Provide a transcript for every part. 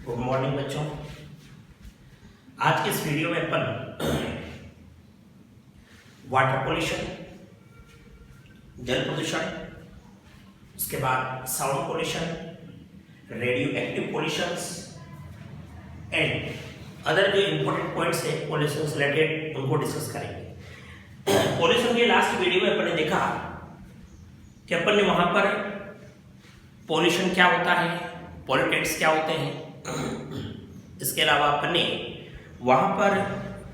Good morning बच्चों। आज के इस वीडियो में अपन वाटर पोल्यूशन, जल प्रदूषण, उसके बाद sound pollution, radio active pollutions and other जो इंपॉर्टेंट पॉइंट्स है पोल्यूशन से रिलेटेड उनको डिस्कस करेंगे। पोल्यूशन के लास्ट वीडियो में अपन ने देखा कि अपन ने वहां पर पोल्यूशन क्या होता है, पॉल्यूटेंट्स क्या होते हैं। इसके अलावा अपन ने वहां पर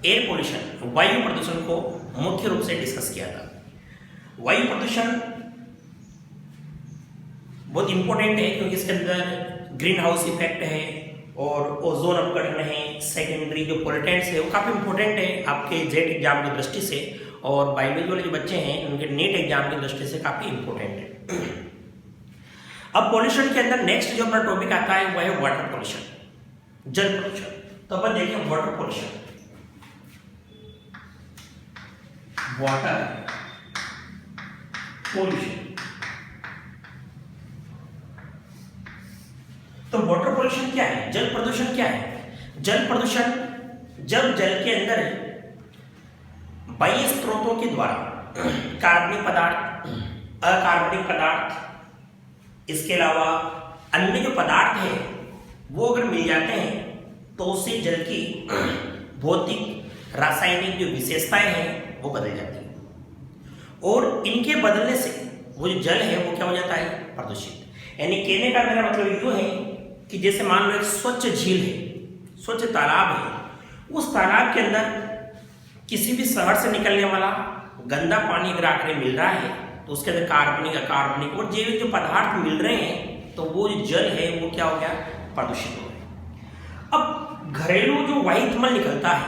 एयर पोल्यूशन, वायु प्रदूषण को मुख्य रूप से डिस्कस किया था। वायु प्रदूषण बहुत इंपॉर्टेंट है क्योंकि इसके अंदर ग्रीन हाउस इफेक्ट है और ओजोन अपघटन है। सेकेंडरी जो पॉल्यूटेंट्स है वो काफी इंपॉर्टेंट है आपके जेट एग्जाम की दृष्टि से, और बायोलॉजी वाले जो बच्चे हैं उनके नीट एग्जाम की दृष्टि से काफी इंपॉर्टेंट है। अब पॉल्यूशन के अंदर नेक्स्ट जो अपना टॉपिक आता है वो है वाटर पोल्यूशन, जल प्रदूषण। तो अपन देखें वाटर पोल्यूशन। वाटर पोल्यूशन, तो वाटर पोल्यूशन क्या है, जल प्रदूषण क्या है। जल प्रदूषण जब जल के अंदर बाह्य स्रोतों के द्वारा कार्बनिक पदार्थ, अकार्बनिक पदार्थ, इसके अलावा अन्य जो पदार्थ है वो अगर मिल जाते हैं तो उससे जल की भौतिक रासायनिक जो विशेषताएं हैं वो बदल जाती हैं, और इनके बदलने से वो जो जल है वो क्या हो जाता है, प्रदूषित। यानी कहने का मेरा मतलब यूँ है कि जैसे मान लो एक स्वच्छ झील है, स्वच्छ तालाब है, उस तालाब के अंदर किसी भी शहर से निकलने वाला गंदा पानी अगर आकर मिल रहा है तो उसके अंदर कार्बनिक, अकार्बनिक और जैविक जो पदार्थ मिल रहे हैं तो वो जो जल है वो क्या हो गया, प्रदूषित हो गया। अब घरेलू जो वाहित मल निकलता है,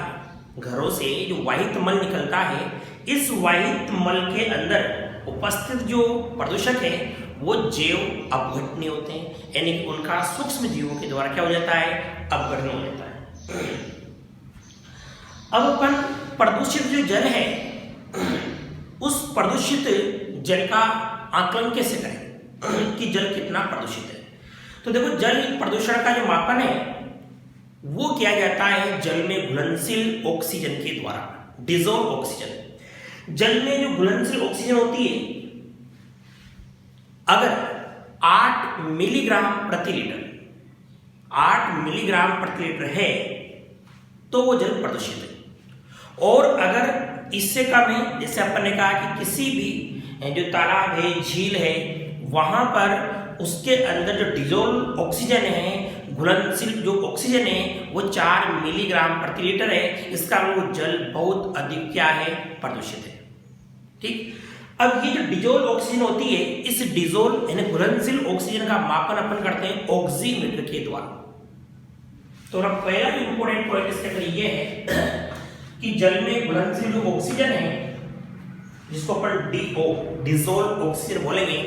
घरों से जो वाहित मल निकलता है, इस वाहित मल के अंदर उपस्थित जो प्रदूषक है वो जैव अपघटनीय होते हैं, यानी उनका सूक्ष्म जीवों के द्वारा क्या हो जाता है, अपघटन हो जाता है। अब अपन प्रदूषित जो जल है उस प्रदूषित जल का आकलन कैसे करें कि जल कितना प्रदूषित है। तो देखो, जल प्रदूषण का जो मापन है वो किया जाता है जल में घुलनशील ऑक्सीजन के द्वारा, डिजोल्व ऑक्सीजन। जल में जो घुलनशील ऑक्सीजन होती है अगर 8 मिलीग्राम प्रति लीटर, 8 मिलीग्राम प्रति लीटर है तो वो जल प्रदूषित है। और अगर इससे कम है, जैसे अपन ने कहा कि किसी भी जो तालाब है, झील है, वहां पर उसके अंदर जो डिजोल्व ऑक्सीजन है, घुलनशील जो ऑक्सीजन है वो 4 मिलीग्राम प्रति लीटर है, इसका वो जल बहुत अधिक क्या है, प्रदूषित है। ठीक। अब ये जो डिजोल्व ऑक्सीजन होती है, इस डिजोल्व यानी घुलनशील ऑक्सीजन का मापन अपन करते हैं ऑक्सीमीटर के द्वारा। तो पहला जो इंपॉर्टेंट पॉइंट इसके अंदर ये है कि जल में घुलनशील जो ऑक्सीजन है जिसको अपन DO, डिजोल्व ऑक्सीजन बोलेंगे,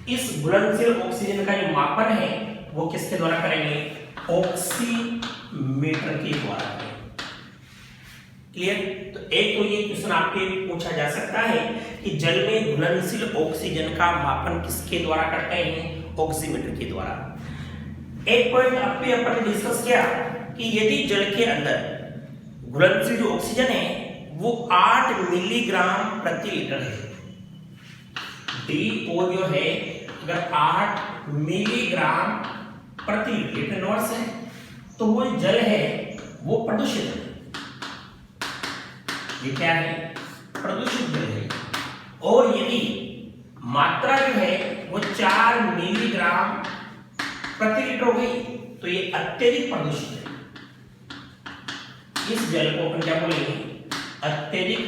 इस घुलनशील ऑक्सीजन का जो मापन है वो किसके द्वारा करेंगे, ऑक्सीमीटर के द्वारा। क्लियर। तो एक तो ये क्वेश्चन आपके पूछा जा सकता है कि जल में घुलनशील ऑक्सीजन का मापन किसके द्वारा करते हैं, ऑक्सीमीटर के द्वारा। एक पॉइंट अब भी अपन ने डिस्कस किया कि यदि जल के अंदर घुलनशील जो ऑक्सीजन है वो 8 मिलीग्राम प्रति लीटर है, DO जो है अगर 8 मिलीग्राम प्रति लीटर नॉर्स है तो वो जल है वो प्रदूषित है। ये क्या है, प्रदूषित जल है। और यदि मात्रा जो है वो 4 मिलीग्राम प्रति लीटर हो गई तो ये अत्यधिक प्रदूषित है। इस जल को अपन क्या बोलेंगे, अत्यधिक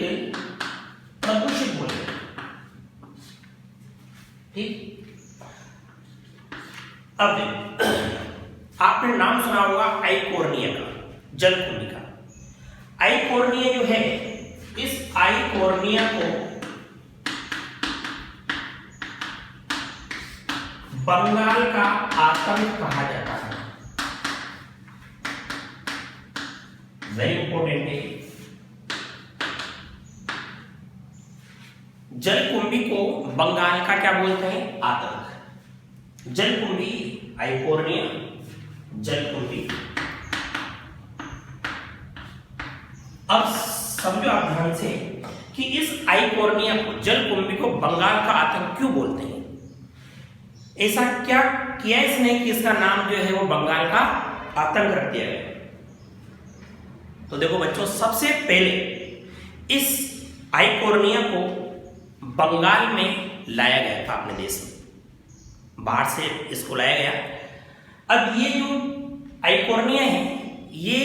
प्रदूषित बोलेंगे। ठीक। अब आपने नाम सुना होगा आइकोर्निया का, जलकुंडी का। आइकोर्निया जो है, इस आइकोर्निया को बंगाल का आतंक कहा जाता है। वेरी इंपॉर्टेंट है। जलकुंभी को बंगाल का क्या बोलते हैं, आतंक। जलकुंभी, आइकोर्निया, जलकुंभी। समझो आप ध्यान से कि इस आइकोर्निया को, जलकुंभी को बंगाल का आतंक क्यों बोलते हैं। ऐसा क्या किया इसने कि इसका नाम जो है वो बंगाल का आतंक रख दिया गया। तो देखो बच्चों, सबसे पहले इस आइकोर्निया को बंगाल में लाया गया था अपने देश में, बाहर से इसको लाया गया। अब ये जो आइकोर्निया है ये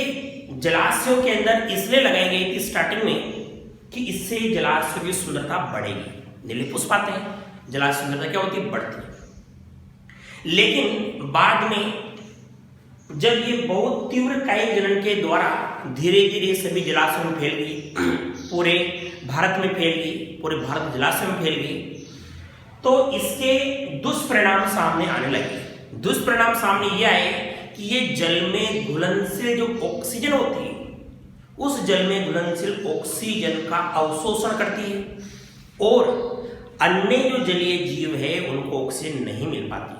जलाशयों के अंदर इसलिए लगाई गई थी स्टार्टिंग में कि इससे जलाशयों की सुंदरता बढ़ेगी। नीले पुष्प आते हैं, जलाशय सुंदरता क्या होती है, बढ़ती है। लेकिन बाद में जब ये बहुत तीव्र कायिक जनन के द्वारा धीरे धीरे सभी जलाशयों में फैल गई, पूरे भारत में फैल गई, पूरे भारत जलाशय में फैल गई, तो इसके दुष्परिणाम सामने आने लगे। दुष्परिणाम सामने ये आए कि ये जल में घुलनशील जो ऑक्सीजन होती है, उस जल में घुलनशील ऑक्सीजन का अवशोषण करती है और अन्य जो जलीय जीव है उनको ऑक्सीजन नहीं मिल पाती।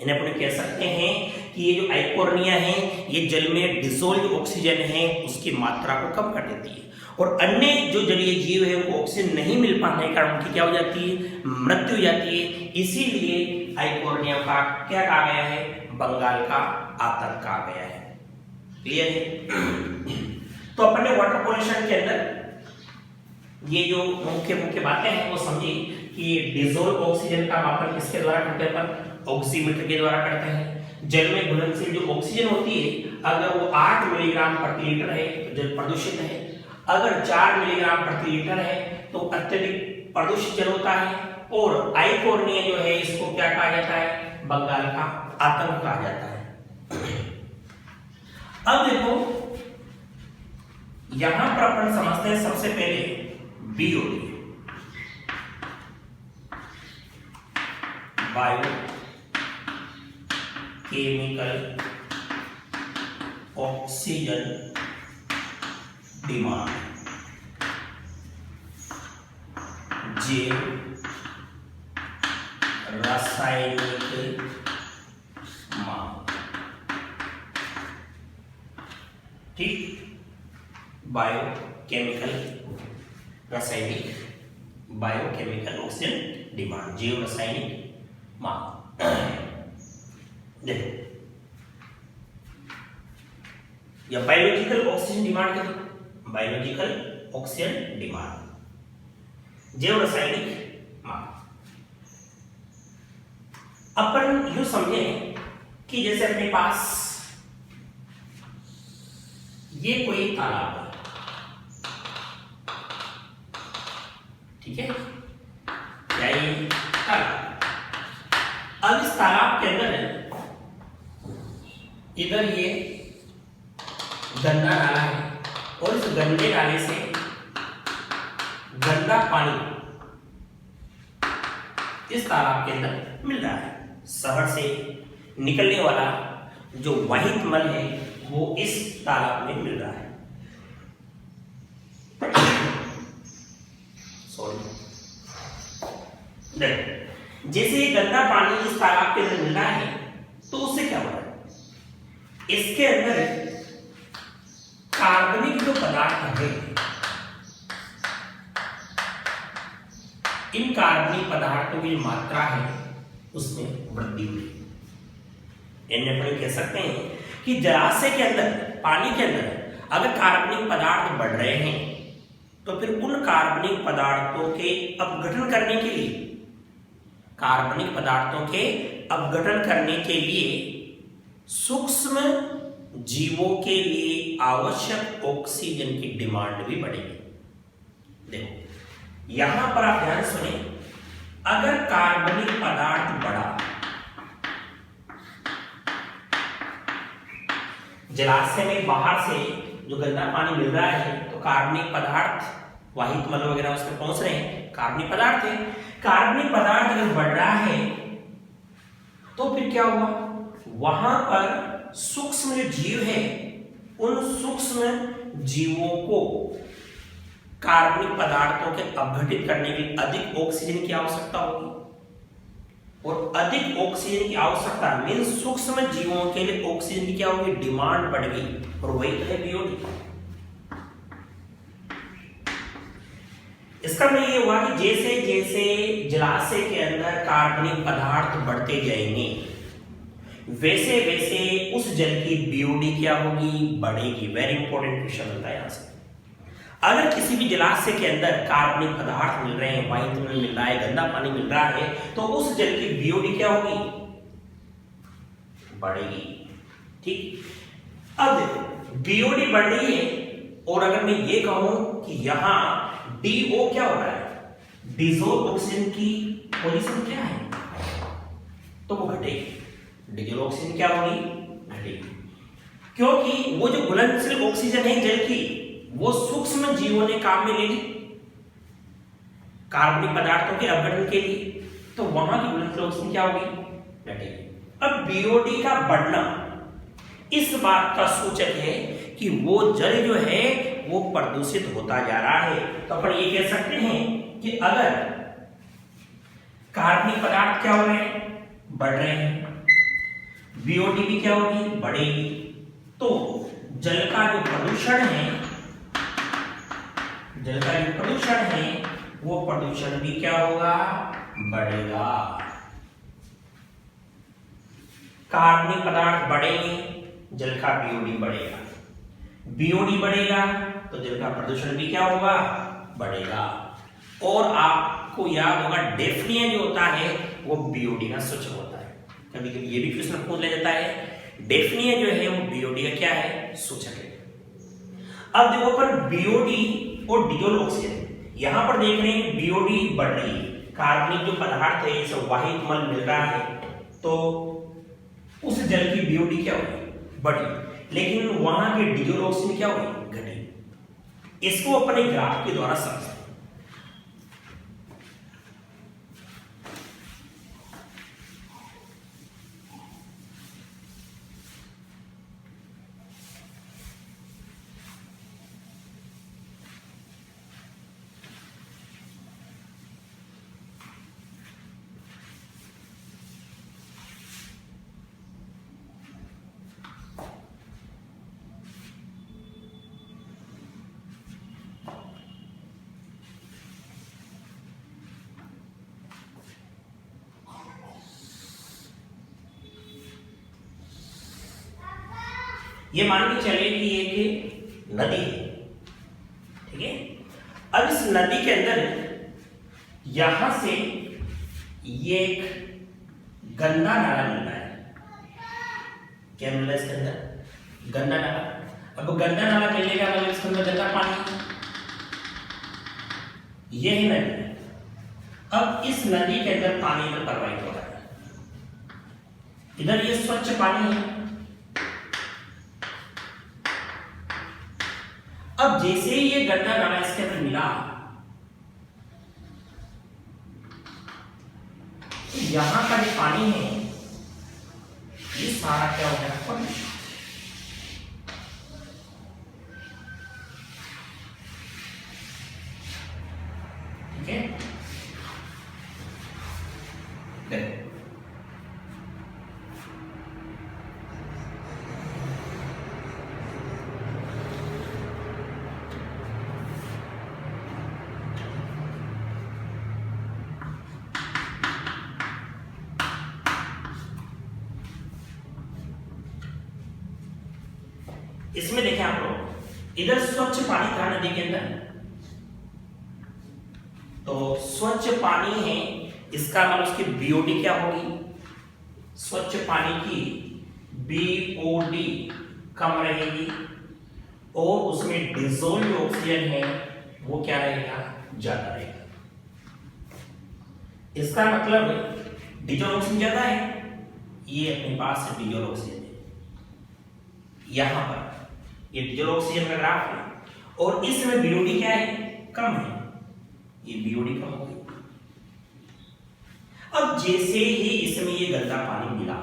इन्हें अपन कह सकते हैं कि ये जो आइकोर्निया है ये जल में डिसोल्व ऑक्सीजन है उसकी मात्रा को कम कर देती है, और अन्य जो जलीय जीव है उनको ऑक्सीजन नहीं मिल पाने के कारण उनकी क्या हो जाती है, मृत्यु हो जाती है। इसीलिए आइकोर्निया का क्या कहा गया है, बंगाल का आतंक कहा गया है। क्लियर है। तो अपन ने वाटर पॉल्यूशन के अंदर ये जो मुख्य मुख्य बातें हैं वो समझी कि डिसोल्व ऑक्सीजन का मापन किसके द्वारा करते हैं, ऑक्सीमीटर के द्वारा करते हैं। जल में घुलनशील जो ऑक्सीजन होती है अगर वो 8 मिलीग्राम प्रति लीटर है तो जल प्रदूषित है, अगर 4 मिलीग्राम प्रति लीटर है तो अत्यधिक प्रदूषित जल होता है। और आइकोर्निया जो है इसको क्या कहा जाता है, बंगाल का आतंक कहा जाता है। अब देखो यहां पर अपन समझते हैं सबसे पहले BOD, bio chemical oxygen demand, जैव रासायनिक मांग। ठीक, बायोकेमिकल रासायनिक, बायोकेमिकल ऑक्सीजन डिमांड, जैव रासायनिक मांग। देखो या बायोलॉजिकल ऑक्सीजन डिमांड क्या, बायोलॉजिकल ऑक्सीजन डिमांड, जैव रासायनिक मांग। अपन यूं समझे कि जैसे अपने पास ये कोई तालाब है, ठीक है, क्या ये तालाब। अब इस तालाब के अंदर इधर ये गंदा नाला है और इस गंदे नाले से गंदा पानी इस तालाब के अंदर मिल रहा है। शहर से निकलने वाला जो वाहित मल है वो इस तालाब में मिल रहा है। सॉरी, जैसे ये गंदा पानी इस तालाब के अंदर मिल रहा है तो उससे क्या हो रहा है, इसके अंदर कार्बनिक जो पदार्थ है, इन कार्बनिक पदार्थों की मात्रा है उसमें वृद्धि हुई। इन्हें अपन कह सकते हैं कि जलाशय के अंदर, पानी के अंदर अगर कार्बनिक पदार्थ बढ़ रहे हैं तो फिर उन कार्बनिक पदार्थों के अपघटन करने के लिए, कार्बनिक पदार्थों के अपघटन करने के लिए सूक्ष्म जीवों के लिए आवश्यक ऑक्सीजन की डिमांड भी बढ़ेगी। देखो यहां पर आप ध्यान सुने, अगर कार्बनिक पदार्थ बढ़ा, जलाशय में बाहर से जो गंदा पानी मिल रहा है तो कार्बनिक पदार्थ, वाहित मल वगैरह उसमें पहुंच रहे हैं, कार्बनिक पदार्थ है। कार्बनिक पदार्थ अगर बढ़ रहा है तो फिर क्या हुआ, वहां पर सूक्ष्म जो जीव है उन सूक्ष्म जीवों को कार्बनिक पदार्थों के अपघटित करने के लिए अधिक ऑक्सीजन की आवश्यकता होगी, और अधिक ऑक्सीजन की आवश्यकता मीन सूक्ष्म जीवों के लिए ऑक्सीजन की क्या होगी, डिमांड बढ़ गई, और वही तो है बीओडी। इसका मतलब ये हुआ कि जैसे जैसे जलाशय के अंदर कार्बनिक पदार्थ बढ़ते जाएंगे वैसे वैसे उस जल की बीओडी क्या होगी, बढ़ेगी। वेरी इंपॉर्टेंट क्वेश्चन बनता है यहां से। अगर किसी भी जलाशय के अंदर कार्बनिक पदार्थ मिल रहे हैं, वायु मिल रहा है, गंदा पानी मिल रहा है, तो उस जल की बीओडी क्या होगी, बढ़ेगी। ठीक, अब देखो बीओडी बढ़ रही है और अगर मैं ये कहूं कि यहां डीओ क्या हो रहा है, डिसॉल्व ऑक्सीजन की पोजीशन क्या है, तो वो घटेगी। डिसॉल्व ऑक्सीजन क्या होगी, घटेगी, क्योंकि वो जो घुलनशील ऑक्सीजन है जल की वो सूक्ष्म जीवों ने काम में ले ली कार्बनिक पदार्थों के अपघटन के लिए, तो वहां की घुलनशील ऑक्सीजन क्या होगी, घटेगी। अब बीओडी का बढ़ना इस बात का सूचक है कि वो जल जो है वो प्रदूषित होता जा रहा है। तो अपन ये कह सकते हैं कि अगर कार्बनिक पदार्थ क्या हो रहे हैं, बढ़ रहे हैं, बीओडी भी क्या होगी, बढ़ेगी, तो जल का जो प्रदूषण है, जल का जो प्रदूषण है वो प्रदूषण भी क्या होगा, बढ़ेगा। कार्बनिक पदार्थ बढ़ेंगे, जल का बीओडी बढ़ेगा, बीओडी बढ़ेगा तो जल का प्रदूषण भी क्या होगा, बढ़ेगा। और आपको याद होगा डेफनिया जो होता है वो बीओडी का सूचक होता है। कभी कभी ये भी प्रश्न पूछ लिया जाता है, डेफनिया जो है वो बीओडी का क्या है, सूचक है। अब देखो पर बीओडी और डिसॉल्व ऑक्सीजन, यहां पर देख रहे हैं बीओडी बढ़ रही है, कार्बनिक जो पदार्थ है जैसे वाहित मल मिल रहा है, तो उस जल की बीओडी क्या होगी, बढ़ी, लेकिन वहां के डिसॉल्व ऑक्सीजन क्या होगी, घटी। इसको अपने ग्राफ के द्वारा समझते हैं। ये मान के चलिए कि एक नदी है, ठीक है। अब इस नदी के अंदर यहां से ये एक गंदा नाला मिल रहा है, क्या मिल रहा है इसके अंदर, गंदा नाला। अब गंदा नाला मिलने का मतलब इसके अंदर गंदा पानी, ये है नदी। अब इस नदी के अंदर पानी में प्रवाहित हो रहा है, इधर ये स्वच्छ पानी है। अब जैसे ही ये गंदा नाला इसके अंदर मिला, तो यहां का जो पानी है ये सारा क्या हो गया, प्रदूषित। ठीक है, देखो इसमें देखें आप लोग, इधर स्वच्छ पानी था नदी के अंदर, तो स्वच्छ पानी है, इसका मतलब उसकी बीओडी क्या होगी, स्वच्छ पानी की बीओडी कम रहेगी और उसमें डिसॉल्व ऑक्सीजन है वो क्या रहेगा, ज्यादा रहेगा। इसका मतलब डिसॉल्व ऑक्सीजन ज्यादा है, ये अपने पास से डिसॉल्व ऑक्सीजन है, यहां पर ये डिसॉल्व ऑक्सीजन का ग्राफ है और इसमें बीओडी क्या है, कम है, ये बीओडी कम हो गई। अब जैसे ही इसमें ये गंदा पानी मिला,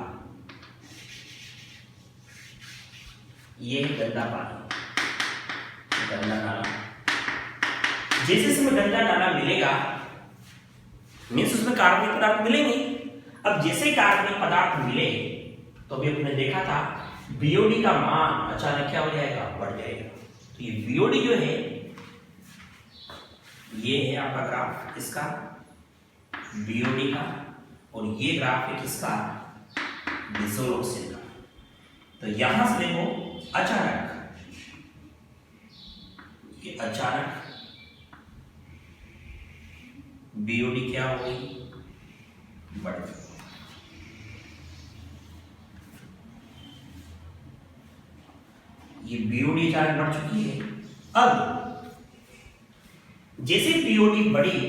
ये गंदा पानी, गंदा नाला, जैसे इसमें गंदा नाला मिलेगा मीन्स उसमें कार्बनिक पदार्थ मिलेंगे। अब जैसे कार्बनिक पदार्थ मिले तो अभी अपने देखा था बीओडी का मान अचानक क्या हो जाएगा, बढ़ जाएगा। तो ये बीओडी जो है ये है आपका ग्राफ इसका बीओडी का, और ये ग्राफ है किसका, डिसोलूशन का। तो यहां से देखो अचानक, ये अचानक बीओडी क्या हो गई, बढ़ गई। ये बीओडी अचानक बढ़ चुकी है। अब जैसे बीओडी बढ़ी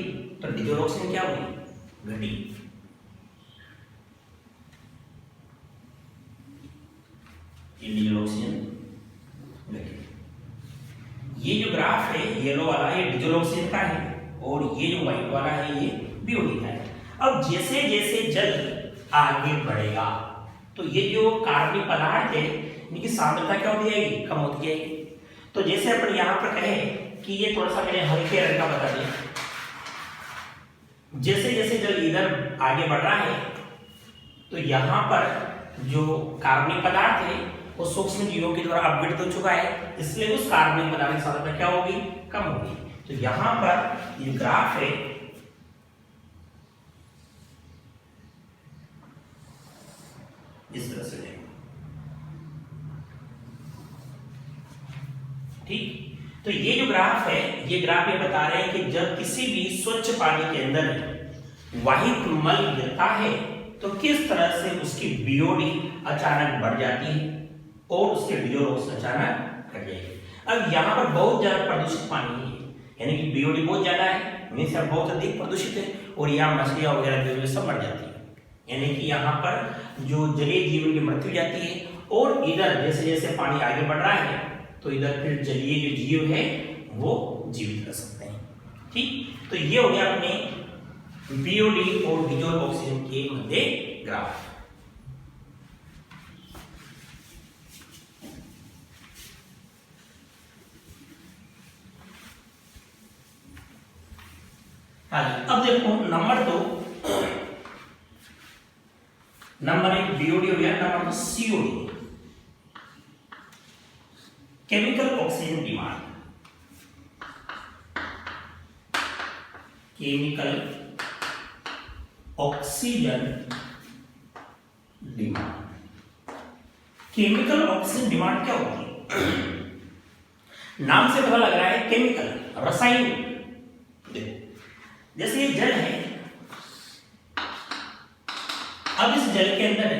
तो डिसोलूशन क्या हुई, घटी। डिसोलूशन घटी। ये जो ग्राफ है येलो वाला, ये डिसोलूशन का है, और ये जो व्हाइट वाला है ये बीओडी का है। अब जैसे जैसे जल आगे बढ़ेगा तो ये जो कार्बनिक पदार्थ है इनकी सांद्रता क्या होती जाएगी, कम होती जाएगी। तो जैसे अपन यहाँ पर कहें कि ये थोड़ा सा मैंने हल्के रंग का बता दिया, जैसे जैसे जल इधर आगे बढ़ रहा है तो यहाँ पर जो कार्बनिक पदार्थ है वो सूक्ष्म जीवों के द्वारा अपघटित हो चुका है, इसलिए उस कार्बनिक पदार्थ की सांद्रता क्या होगी, कम होगी। तो यहाँ पर ये ग्राफ है इस तरह से, ठीक। तो ये जो ग्राफ है, ये ग्राफ ये बता रहे हैं कि जब किसी भी स्वच्छ पानी के अंदर वाहित मल गिरता है तो किस तरह से उसकी बीओडी अचानक बढ़ जाती है और उसके डिसोलूशन अचानक घट जाएगी। अब यहाँ पर बहुत ज्यादा प्रदूषित पानी है, यानी कि बीओडी बहुत ज्यादा है, मीन्स बहुत अधिक प्रदूषित है, और यहाँ मछलियां वगैरह जो सब मर जाती है, यानी कि यहाँ पर जो जलीय जीवन की मृत्यु हो जाती है। और इधर जैसे जैसे पानी आगे बढ़ रहा है तो इधर फिर जलीय जो जीव है वो जीवित रह सकते हैं, ठीक। तो ये हो गया अपने बीओडी और डिसॉल्व ऑक्सीजन के मध्य ग्राफ। हाँ जी, अब देखो नंबर 2, नंबर 1 बीओडी हो गया, number 2 COD, chemical oxygen demand. Chemical oxygen demand. Chemical oxygen demand क्या होती है? नाम से पता लग रहा है केमिकल, रसायन। जैसे ये जल है, अब इस जल के अंदर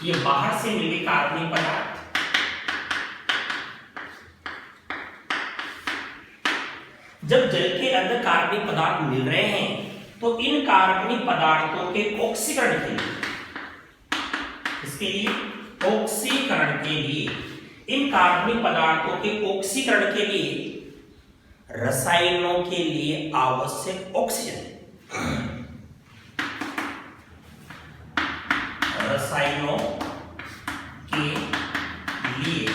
ये बाहर से मिले कार्बनिक पदार्थ जब जल के अंदर कार्बनिक पदार्थ मिल रहे हैं तो इन कार्बनिक पदार्थों के ऑक्सीकरण के लिए, इसके लिए ऑक्सीकरण के लिए, इन कार्बनिक पदार्थों के ऑक्सीकरण के लिए रसायनों के लिए आवश्यक ऑक्सीजन, रसायनों के लिए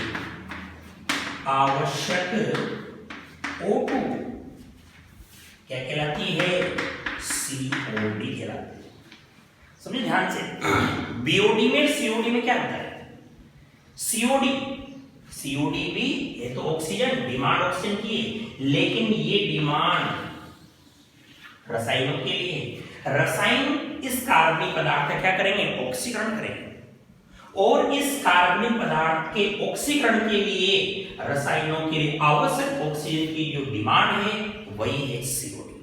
आवश्यक O2 क्या कहलाती है, COD कहलाती है। समझिए ध्यान से, बीओडी में सीओडी में क्या होता है, सीओडी भी ये तो ऑक्सीजन, डिमांड ऑक्सीजन की है, लेकिन ये डिमांड रसायनों के लिए। रसायन इस कार्बनिक पदार्थ का क्या करेंगे, ऑक्सीकरण करेंगे, और इस कार्बनिक पदार्थ के ऑक्सीकरण के लिए रसायनों के लिए आवश्यक ऑक्सीजन की जो डिमांड है वही है सीओडी।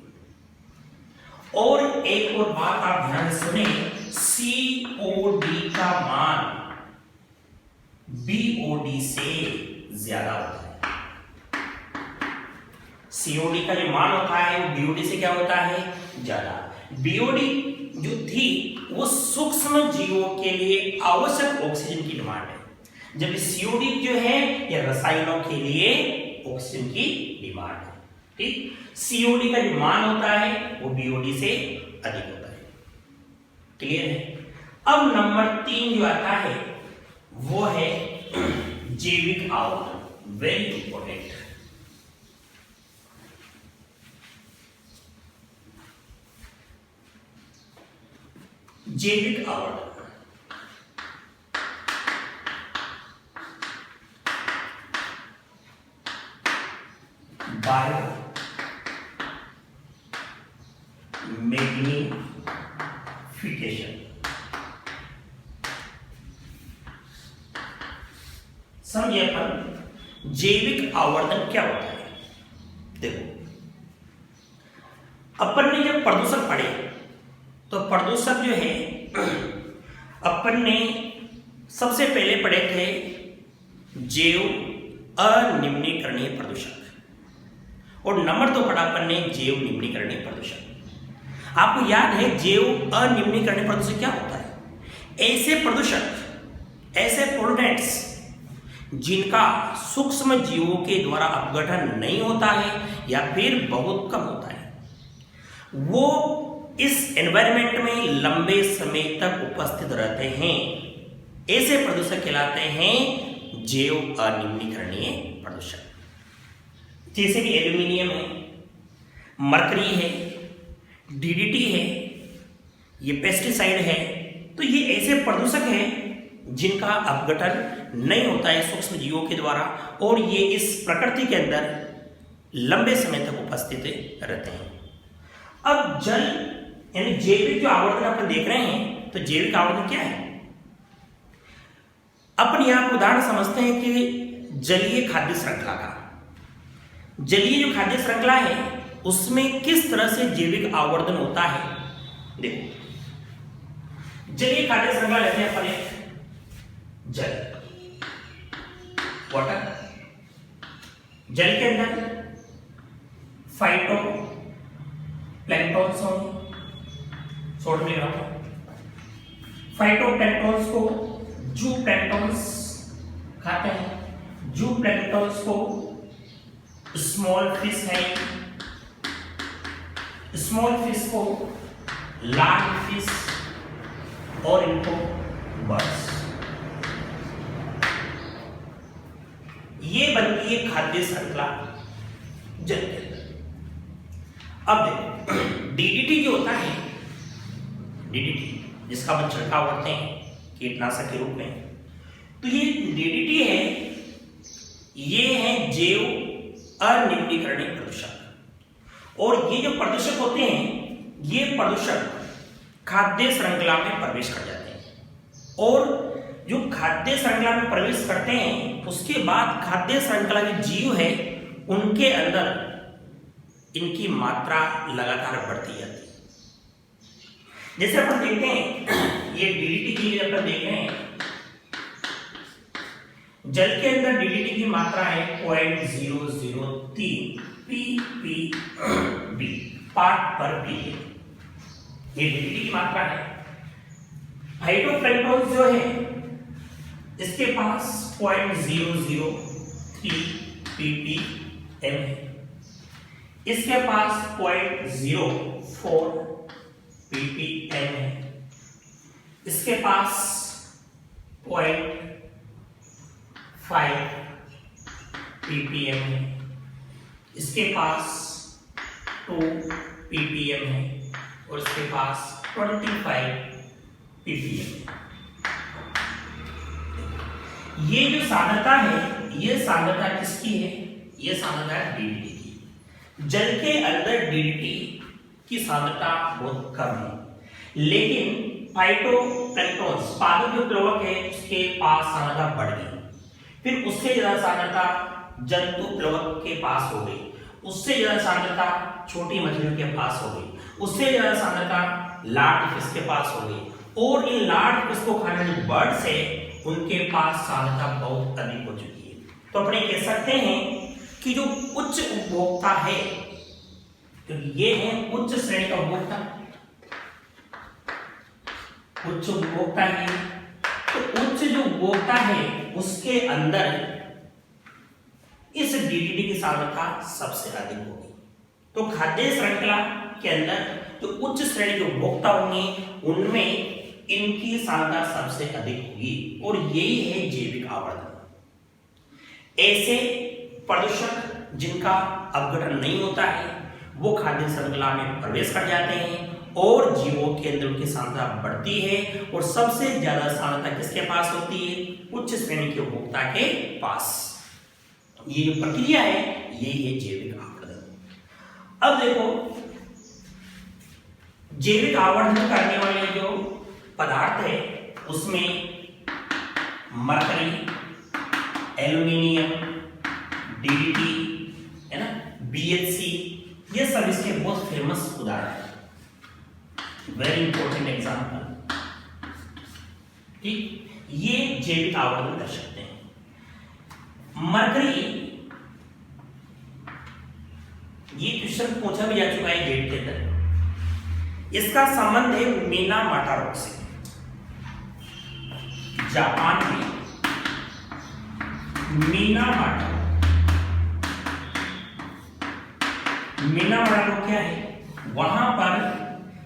और एक और बात आप ध्यान से सुने, सीओडी का मान बीओडी से ज्यादा होता है। सीओडी का जो मान होता है वो बीओडी से क्या होता है, ज्यादा। बीओडी जो थी वो सूक्ष्म जीवों के लिए आवश्यक ऑक्सीजन की डिमांड है, जबकि सीओडी जो है ये रसायनों के लिए ऑक्सीजन की डिमांड है, ठीक। सीओडी का जो मान होता है वो बीओडी से अधिक होता है, क्लियर है। अब नंबर 3 जो आता है वो है जैविक आवर्तन, वेरी इंपॉर्टेंट। जैविक आवर्तन, बायो समझिए अपन जैविक आवर्धन क्या होता है। देखो, अपन ने जब प्रदूषक पढ़े तो प्रदूषक जो है अपन ने सबसे पहले पढ़े थे जैव अनिम्नीकरणीय प्रदूषक, और नंबर 2 पढ़ा अपन ने जैव निम्नीकरणीय प्रदूषक। आपको याद है जैव अनिम्नीकरणीय प्रदूषक क्या होता है? ऐसे प्रदूषक, ऐसे पोल्यूटेंट्स जिनका सूक्ष्म जीवों के द्वारा अपघटन नहीं होता है या फिर बहुत कम होता है, वो इस एनवायरनमेंट में लंबे समय तक उपस्थित रहते हैं। ऐसे प्रदूषक कहलाते हैं जैव अनिम्नीकरणीय प्रदूषक। जैसे कि एल्यूमिनियम है, मरकरी है, डीडीटी है, ये पेस्टिसाइड है। तो ये ऐसे प्रदूषक हैं जिनका अपघटन नहीं होता है सूक्ष्म जीवों के द्वारा, और ये इस प्रकृति के अंदर लंबे समय तक उपस्थित रहते हैं। अब जल यानी जैविक जो आवर्धन अपन देख रहे हैं, तो जैविक आवर्धन क्या है? अपन यहां पर उदाहरण समझते हैं कि जलीय खाद्य श्रृंखला का। जलीय जो खाद्य श्रृंखला है उसमें किस तरह से जैविक आवर्धन होता है। देखो, जलीय खाद्य श्रृंखला लेते हैं अपन एक जल, वाटर। जल के अंदर फाइटो प्लैंक्टन्स होंगे, शॉर्ट में लिखा हूं। फाइटोप्लैंक्टन्स को जू प्लैंक्टन्स खाते हैं। जू प्लैंक्टन्स को स्मॉल फिश है, स्मॉल फिश को लार्ज फिश, और इनको बर्ड्स। ये बनती है खाद्य श्रृंखला जल के अंदर। अब देखो, डीडीटी जो होता है, डीडीटी जिसका हम छिड़काव करते हैं कीटनाशक के रूप में, तो ये डीडीटी है, ये है जैव अनिम्नीकरणीय प्रदूषक। और ये जो प्रदूषक होते हैं, ये प्रदूषक खाद्य श्रृंखला में प्रवेश कर जाते हैं, और जो खाद्य श्रृंखला में प्रवेश करते हैं उसके बाद खाद्य श्रृंखला के जीव है उनके अंदर इनकी मात्रा लगातार बढ़ती जाती है। जैसे अपन देखते हैं, ये डीडीटी के लिए अपन देख रहे हैं, जल के अंदर डीडीटी की मात्रा है 0.003 ppb पार्ट पर बिलियन। ये डीडीटी की मात्रा है। फाइटोप्लैंक्टन जो है इसके पास 0.003 ppm है, इसके पास 0.04 ppm है, इसके पास 0.5 ppm है, इसके पास 2 ppm है, और इसके पास 25 ppm है। ये जो सांद्रता है, ये सांद्रता किसकी है? ये सांद्रता है डीडीटी की। जल के अंदर डीडीटी की सांद्रता बहुत कम है, लेकिन फाइटोप्लैंक्टन्स पादप जो प्लवक है उसके पास सांद्रता बढ़ गई, फिर उससे ज्यादा सांद्रता जंतु प्लवक के पास हो गई, उससे ज्यादा सांद्रता छोटी मछलियों के पास हो गई, उससे ज्यादा सांद्रता लार्ज फिश के पास हो गई, और इन लार्ज फिश को खाने वाले बर्ड्स है उनके पास सांद्रता बहुत अधिक हो चुकी है। तो अपने कह सकते हैं कि जो उच्च उपभोक्ता है, क्योंकि ये है उच्च श्रेणी का उपभोक्ता, उच्च उपभोक्ता है, तो उच्च जो उपभोक्ता है उसके अंदर इस डीडीटी की सांद्रता सबसे अधिक होगी। तो खाद्य श्रृंखला के अंदर जो उच्च श्रेणी के उपभोक्ता होंगे उनमें इनकी सांद्रता सबसे अधिक होगी, और यही है जैविक आवर्धन। ऐसे प्रदूषक जिनका अपघटन नहीं होता है वो खाद्य श्रृंखला में प्रवेश कर जाते हैं, और जीवों के अंदर उनकी सांद्रता बढ़ती है, और सबसे ज्यादा सांद्रता किसके पास होती है? उच्च श्रेणी के उपभोक्ता के पास। ये जो प्रक्रिया है यही है जैविक आवर्धन। अब देखो, जैविक आवर्धन करने वाले जो पदार्थ है उसमें मरकरी, एल्यूमिनियम, डीडीटी, है ना, बीएचसी, ये सब इसके बहुत फेमस उदाहरण है, वेरी इंपॉर्टेंट एग्जाम्पल। ठीक, ये जैविक आवर्धन कर सकते हैं। मरकरी, ये क्वेश्चन पूछा भी जा चुका है गेट के अंदर। इसका संबंध है मिनामाटा रोग से। जापान में मिनामाटा रोग क्या है, वहां पर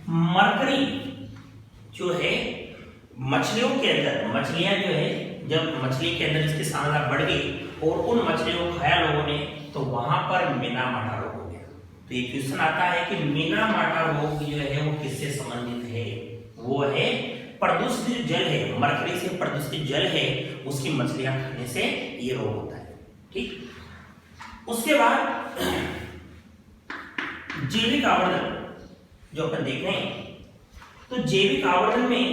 मरकरी जो है मछलियों के अंदर, मछलियां जो है जब मछली के अंदर इसकी सांद्रता बढ़ गई और उन मछलियों को खाया लोगों ने, तो वहां पर मिनामाटा रोग हो गया। तो ये क्वेश्चन आता है कि मिनामाटा रोग जो है वो किससे संबंधित है? वो है प्रदूषित जल है, मरकरी से प्रदूषित जल है, उसकी मछलियां खाने से ये रोग होता है। ठीक, उसके बाद जैविक आवर्धन जो अपन देख रहे हैं, तो जैविक आवर्धन में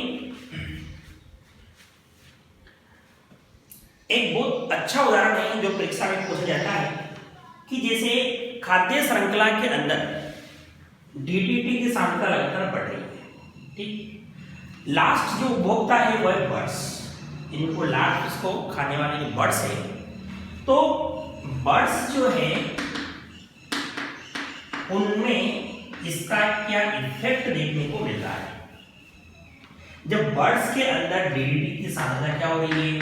एक बहुत अच्छा उदाहरण है जो परीक्षा में पूछा जाता है कि जैसे खाद्य श्रृंखला के अंदर डीडीटी की सांद्रता लगातार बढ़ रही है। ठीक, लास्ट जो उपभोक्ता है वह है बर्ड्स, इनको लास्ट इसको खाने वाले जो बर्ड्स है, तो बर्ड्स जो है उनमें इसका क्या इफेक्ट देखने को मिल रहा है? जब बर्ड्स के अंदर डीडीटी की सांद्रता क्या हो रही है,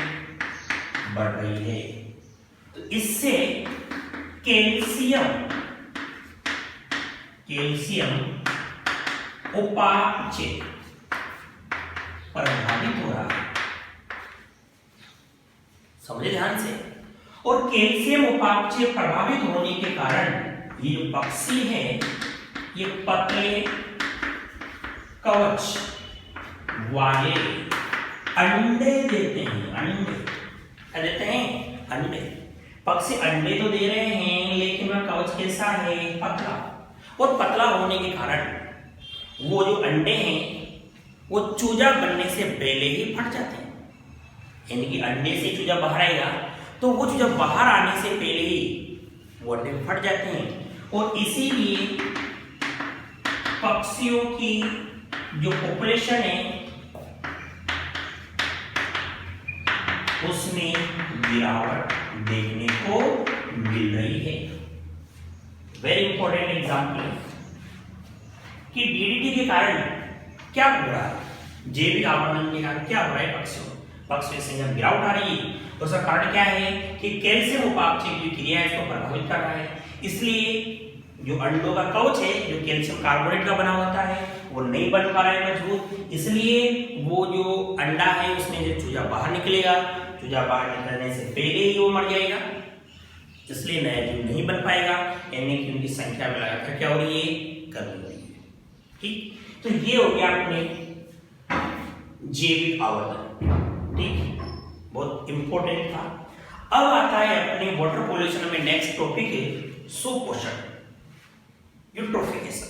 बढ़ रही है, तो इससे कैल्शियम उपापचय प्रभावित हो रहा है। समझे ध्यान से। और कैल्शियम उपापचय प्रभावित होने के कारण ये जो पक्षी है ये पतले कवच वाले अंडे देते हैं। अंडे क्या देते हैं? अंडे। पक्षी अंडे तो दे रहे हैं लेकिन वह कवच कैसा है? पतला। और पतला होने के कारण वो जो अंडे हैं वो चूजा बनने से पहले ही फट जाते हैं। यानी कि अंडे से चूजा बाहर आएगा तो वो चूजा बाहर आने से पहले ही वो अंडे फट जाते हैं। और इसीलिए पक्षियों की जो पॉपुलेशन है उसमें गिरावट देखने को मिल रही है। वेरी इंपॉर्टेंट एग्जाम्पल है कि डीडीटी के कारण क्या हो रहा है, जैविक आवर्धन के कारण क्या हो रहा है पक्षियों से जब गिरावट आ रही है तो उसका कारण क्या है कि कैल्शियम उपापचय की क्रिया है इसको प्रभावित कर रहा है। इसलिए जो अंडों का कवच है जो कैल्शियम कार्बोनेट का बना होता है वो नहीं बन पा रहा है मजबूत, इसलिए वो जो अंडा है उसमें जो चूजा बाहर निकलेगा, चूजा बाहर निकलने से पहले ही वो मर जाएगा, इसलिए नया जीव नहीं बन पाएगा। यानी कि उनकी संख्या में लगातार क्या हो रही है? कमी हो रही है। ठीक, तो ये हो गया अपने जैविक आवर्धन। ठीक, बहुत इंपॉर्टेंट था। अब आता है अपने वाटर पॉल्यूशन में नेक्स्ट टॉपिक है सुपोषण, यूट्रोफिकेशन।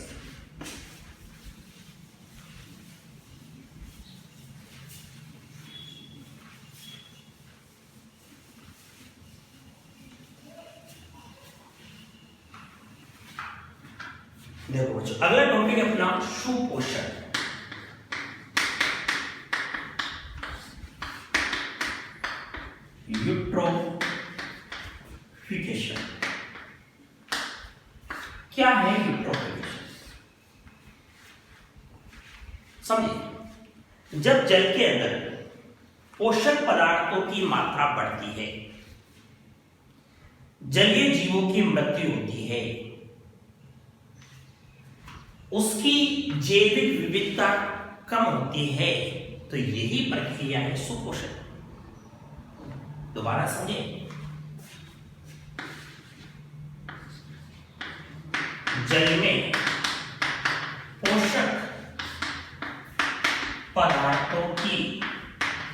देखो बच्चों, अगला टॉपिक है अपना सुपोषण। यूट्रोफिकेशन क्या है? यूट्रोफिकेशन समझिए, जब जल के अंदर पोषक पदार्थों की मात्रा बढ़ती है, जलीय जीवों की मृत्यु होती है, उसकी जैविक विविधता कम होती है, तो यही प्रक्रिया है सुपोषण। दोबारा समझे, जल में पोषक पदार्थों की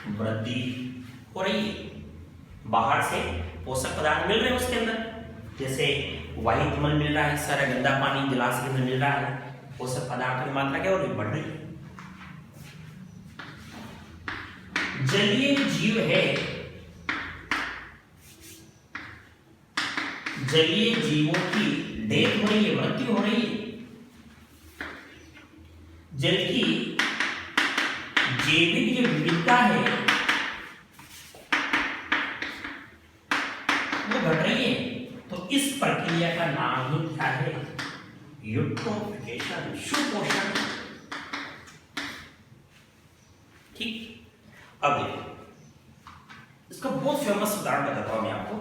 वृद्धि हो रही है, बाहर से पोषक पदार्थ मिल रहे हैं उसके अंदर, जैसे वाहित मल मिल रहा है, सारा गंदा पानी जलाशय के अंदर मिल रहा है, पोषक पदार्थों की मात्रा क्या हो रही? बढ़ रही है। जलीय जीव है जलीय जीवों की डेथ हो रही है, मृत्यु हो रही है। जल की जैविक जो विविधता है वो घट रही है। तो इस प्रक्रिया का नाम ही क्या है? यूट्रोफिकेशन, सुपोषण। ठीक, अब देखो इसका बहुत फेमस उदाहरण बताता हूं मैं आपको,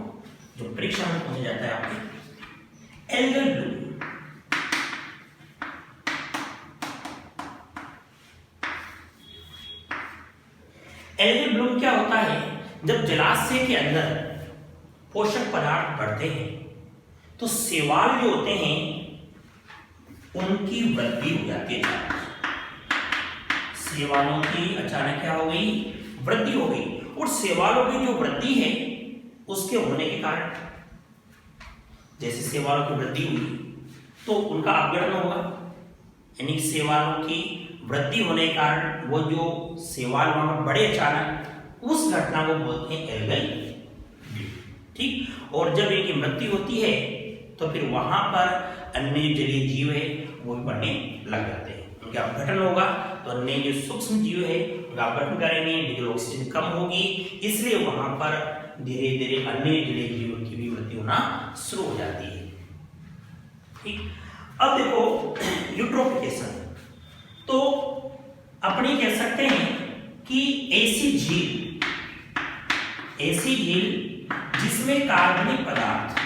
जो परीक्षा में पूछा जाता है आपके। Algal Bloom. एल्गल ब्लूम क्या होता है? जब जलाशय के अंदर पोषक पदार्थ बढ़ते हैं तो शैवाल जो होते हैं उनकी वृद्धि हो जाती है। शैवालों की अचानक क्या हो गई? वृद्धि हो गई। और शैवालों की जो वृद्धि है उसके होने के कारण, जैसे शैवालों की वृद्धि हुई तो उनका अपघटन होगा, यानी शैवालों की वृद्धि होने के कारण वो जो शैवाल वहां पर बढ़े अचानक, उस घटना को बोलते हैं एल्गल ब्लूम। ठीक, और जब इनकी मृत्यु होती है तो फिर वहां पर अन्य जलीय जीव है वो भी बढ़ने लग जाते हैं, उनका अपघटन होगा। तो अन्य जो सूक्ष्म जीव है उनका अपघटन करेंगे, लेकिन ऑक्सीजन कम होगी, इसलिए वहां पर धीरे धीरे अन्य जलीय जीवों की भी मृत्यु होना शुरू हो जाती है। ठीक, अब देखो यूट्रोफिकेशन, तो अपने कह सकते हैं कि ऐसी झील जिसमें कार्बनिक पदार्थ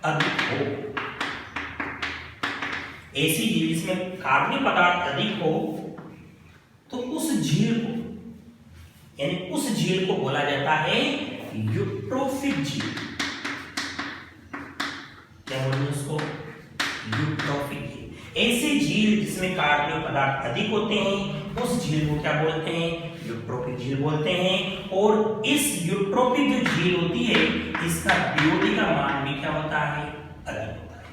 अधिक हो, ऐसी झील जिसमें कार्बनिक पदार्थ अधिक हो, तो उस झील को, यानी उस झील को बोला जाता है यूट्रोफिक झील। क्या बोलते उसको? यूट्रोफिक झील। ऐसी झील जिसमें कार्बनिक पदार्थ अधिक होते हैं उस झील को क्या बोलते हैं? यूट्रोफिक झील बोलते हैं। और इस यूट्रोफिक जो झील होती है इसका बीओडी का मान भी क्या होता है? अधिक होता है।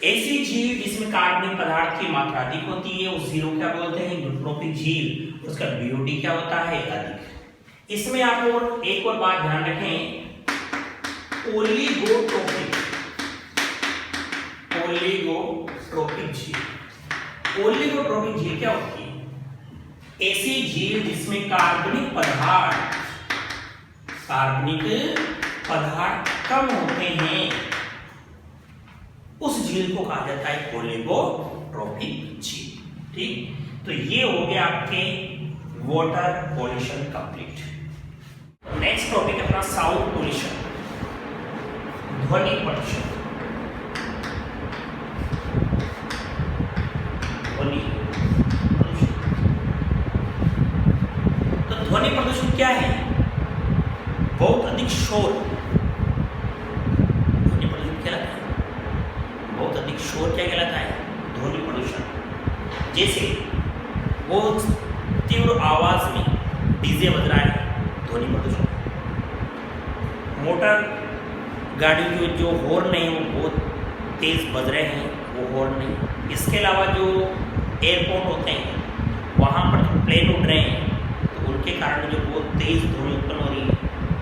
ऐसी झील जिसमें कार्बनिक पदार्थ की मात्रा अधिक होती है उस झील को क्या बोलते हैं? यूट्रोफिक झील। उसका बीओडी क्या होता है? अधिक। इसमें आप और एक और बात ध्यान रखें, ओलिगोट्रोपिक झील। ओलिगोट्रोपिक झील क्या होती है? ऐसी झील जिसमें कार्बनिक पदार्थ कम होते हैं उस झील को कहा जाता है ओलिगोट्रोपिक झील। ठीक, तो ये हो गया आपके water pollution complete. Next topic अपना साउंड पॉल्यूशन, ध्वनि प्रदूषण। तो ध्वनि प्रदूषण क्या है? बहुत अधिक शोर। ध्वनि प्रदूषण क्या कहलाता है? बहुत अधिक शोर क्या कहलाता है? ध्वनि प्रदूषण। जैसे वो तीव्र आवाज में डीजे बज रहा है, ध्वनि प्रदूषण। मोटर गाड़ी के जो हॉर्न है वो बहुत तेज बज रहे हैं, वो हॉर्न नहीं। इसके अलावा जो एयरपोर्ट होते हैं वहाँ पर जो प्लेन उड़ रहे हैं तो उनके कारण जो बहुत तेज ध्वनि उत्पन्न हो रही है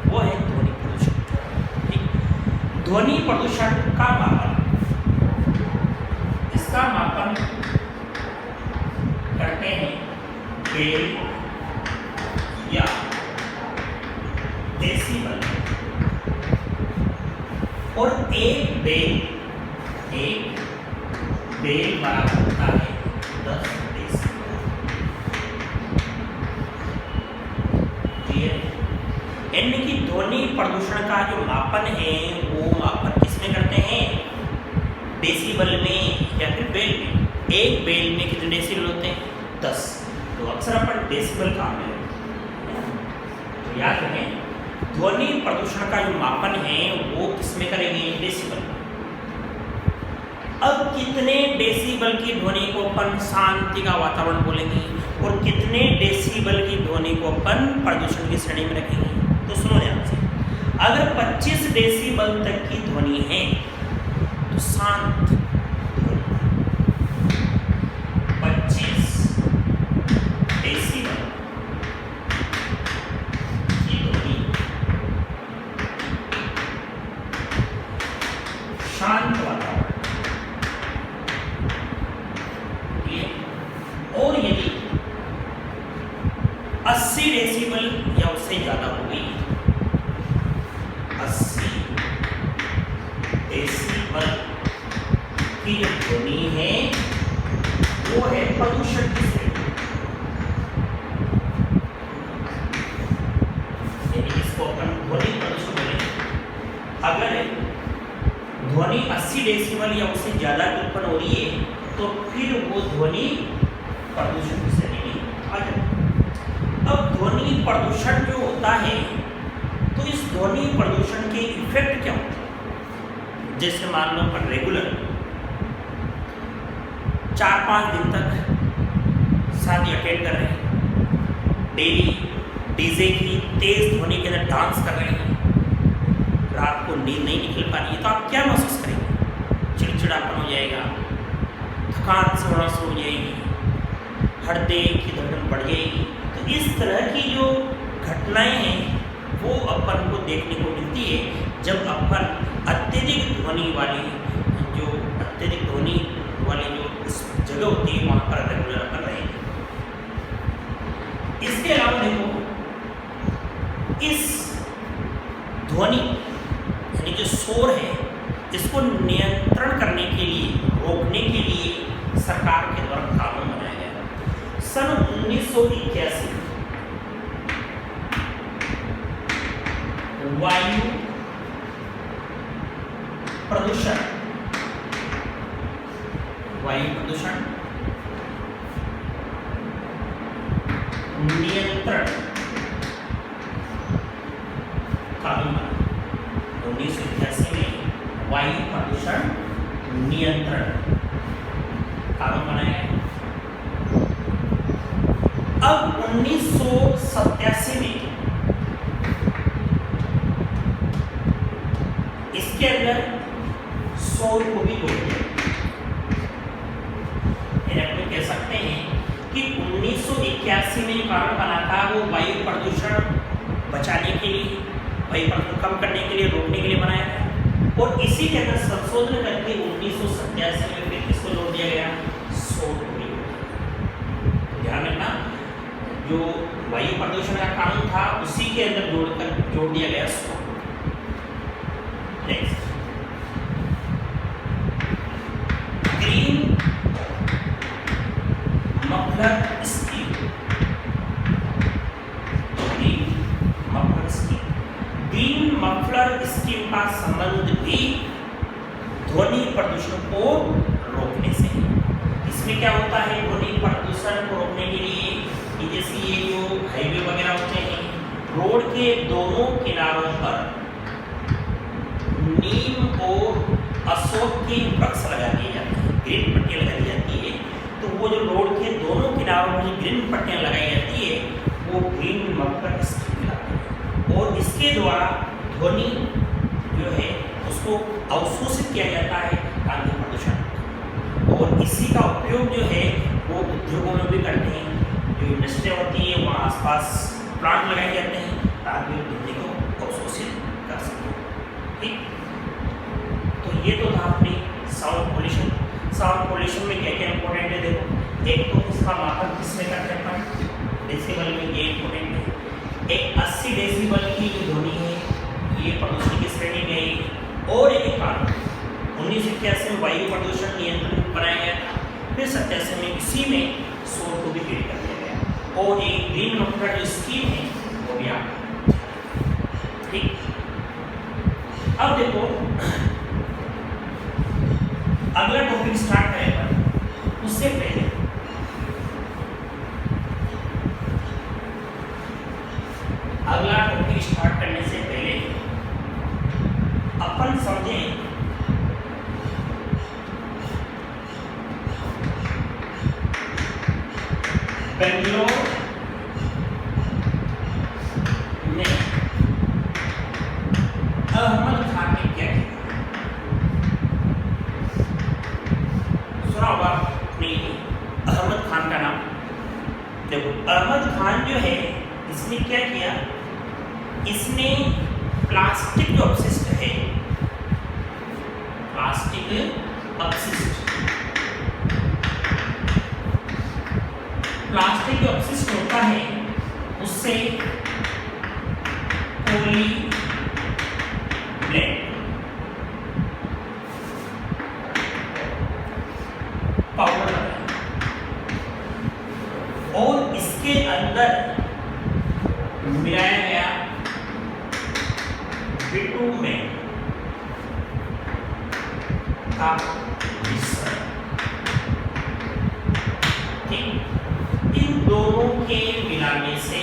वो है ध्वनि प्रदूषण। ठीक, ध्वनि प्रदूषण का मापन, इसका मापन करते हैं बेल या डेसिबल। और एक बेल बराबर होता है 10 डेसिबल। यानी कि ध्वनि प्रदूषण का जो मापन है वो मापन किसमें करते हैं? डेसिबल में या फिर बेल में। एक बेल में कितने डेसिबल होते हैं? 10। तो अक्सर अपन डेसिबल काम में तो याद रखें, ध्वनि प्रदूषण का जो मापन है वो किसमें करेंगे? डेसिबल। अब कितने डेसिबल की ध्वनि को अपन शांति का वातावरण बोलेंगे और कितने डेसिबल की ध्वनि को अपन प्रदूषण की श्रेणी में रखेंगे? तो सुनो ध्यान से, अगर 25 डेसिबल तक की ध्वनि है तो शांत ध्वनि। 25 डेसिबल की ध्वनि वो है प्रदूषण की श्रेणी, यानी इसको अपन ध्वनि प्रदूषण बोलेंगे। अगर ध्वनि 80 डेसिबल या उससे ज्यादा उत्पन्न हो रही है तो फिर वो ध्वनि प्रदूषण की श्रेणी में आ जाती है। अब ध्वनि प्रदूषण जो होता है तो इस ध्वनि प्रदूषण के इफेक्ट क्या होते हैं? जैसे मान लो अपन रेगुलर 4-5 दिन तक शादी अटेंड कर रहे हैं, डेली डीजे की तेज ध्वनि के अंदर डांस कर रहे हैं, रात को नींद नहीं निकल पा रही है, तो आप क्या महसूस करेंगे? चिड़चिड़ापन हो जाएगा, थकान से होना शुरू हो जाएगी, हृदय की धड़कन बढ़ जाएगी। तो इस तरह की जो घटनाएं हैं वो अपन को देखने को मिलती है जब अपन अत्यधिक ध्वनि वाली जो जगह होती है वहाँ पर रेगुलर अपन रहेंगे। इसके अलावा देखो, इस ध्वनि यानी जो शोर है इसको नियंत्रण करने के लिए, रोकने के लिए सरकार के द्वारा कानून बनाया गया। सन 1981 वायु प्रदूषण नियंत्रण कानून बना। 1981 में वायु प्रदूषण नियंत्रण कानून बनाया गया। अब 1987 में इसके अंदर शोर को भी जोड़ दिया। अपन कह सकते हैं कि 1981 में कानून बना था वो वायु प्रदूषण बचाने के लिए, वायु प्रदूषण कम करने के लिए, रोकने के लिए बनाया गया। और इसी के अंदर संशोधन करके 1987 में फिर किसको जोड़ दिया गया? शोर को भी। ध्यान रखना, जो वायु प्रदूषण का कानून था उसी के अंदर जोड़ दिया गया शोर। Next, green muffler scheme. Green muffler scheme का संबंध भी ध्वनि प्रदूषण को रोकने से है। इसमें क्या होता है? ध्वनि प्रदूषण को रोकने के लिए कि जैसे ये जो हाईवे वगैरह होते हैं, रोड के दोनों किनारों पर नीम और अशोक के वृक्ष लगा दिए जाते हैं, ग्रीन पट्टियाँ लगा दी जाती है। तो वो जो रोड के दोनों किनारों में जो ग्रीन पट्टियाँ लगाई जाती है वो ग्रीन मफलर स्कीम कहलाती है। और इसके द्वारा ध्वनि जो है उसको अवशोषित किया जाता है ध्वनि प्रदूषण। और इसी का उपयोग जो है वो उद्योगों में भी करते हैं। जो इंडस्ट्री होती है वहाँ आसपास प्लांट लगाए जाते हैं ताकि वो ध्वनि को अवशोषित कर सकें। ठीक, तो ये तो था अपनी साउंड पोल्यूशन। साउंड पोल्यूशन में क्या क्या इंपॉर्टेंट है देखो, एक तो इसका मापन किसमें करते हैं अपन? डेसिबल में, ये इंपॉर्टेंट है। एक 80 डेसिबल की जो ध्वनि है ये प्रदूषण की श्रेणी में है। और एक कानून 1981 में वायु प्रदूषण नियंत्रण बनाया गया था, फिर 87 में इसी में शोर को भी क्लियर कर दिया गया। और एक ग्रीन मफलर जो स्कीम है वो भी आ गई। ठीक, अब देखो अगला टॉपिक स्टार्ट करें उससे पहले अगला टॉपिक स्टार्ट करने से पहले अपन समझें बेंगलोर में अहमद खान ने क्या किया? सुना होगा नहीं? अहमद खान का नाम देखो। अहमद खान जो है इसने क्या किया? इसने प्लास्टिक जो अपशिष्ट है, प्लास्टिक जो अपशिष्ट होता है उससे पॉली ब्लेंड पाउडर बनाया। बिटुमेन का मिश्रण, ठीक, इन दोनों के मिलाने से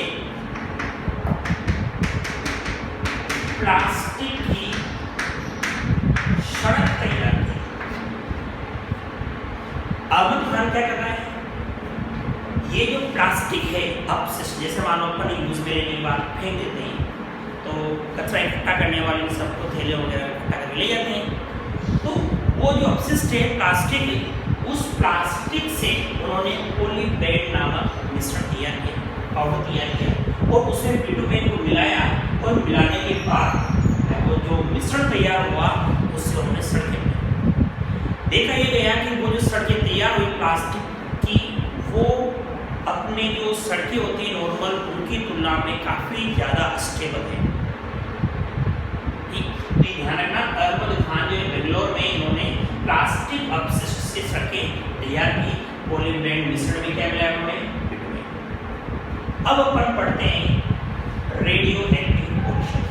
प्लास्टिक की सड़क तैयार की। अब ध्यान क्या करना है, ये जो प्लास्टिक है अपशिष्ट, जैसे मानो अपन यूज करने के बाद फेंक देते हैं तो कचरा इकट्ठा करने वाले सबको थैले वगैरह इकट्ठा करके ले जाते हैं, तो वो जो अपशिष्ट है प्लास्टिक है, उस प्लास्टिक से उन्होंने पॉलीबेट नामक मिश्रण तैयार किया, पाउडर तैयार किया और उसमें बिटुमेन को मिलाया और मिलाने के बाद वो जो मिश्रण तैयार हुआ उससे उन्होंने सड़कें देखा ये गया कि वो जो सड़कें तैयार हुई प्लास्टिक की, वो अपने जो सड़कें होती हैं नॉर्मल उनकी तुलना में काफ़ी ज़्यादा स्टेबल है। ध्यान रखना, अहमद खान जो बेंगलोर में इन्होंने प्लास्टिक अपशिष्ट से सड़कें तैयार की, पॉलीबेट मिश्रण में क्या मिला उन्होंने, बिटुमेन। अब अपन पढ़ते हैं रेडियो एक्टिव पोल्यूशन।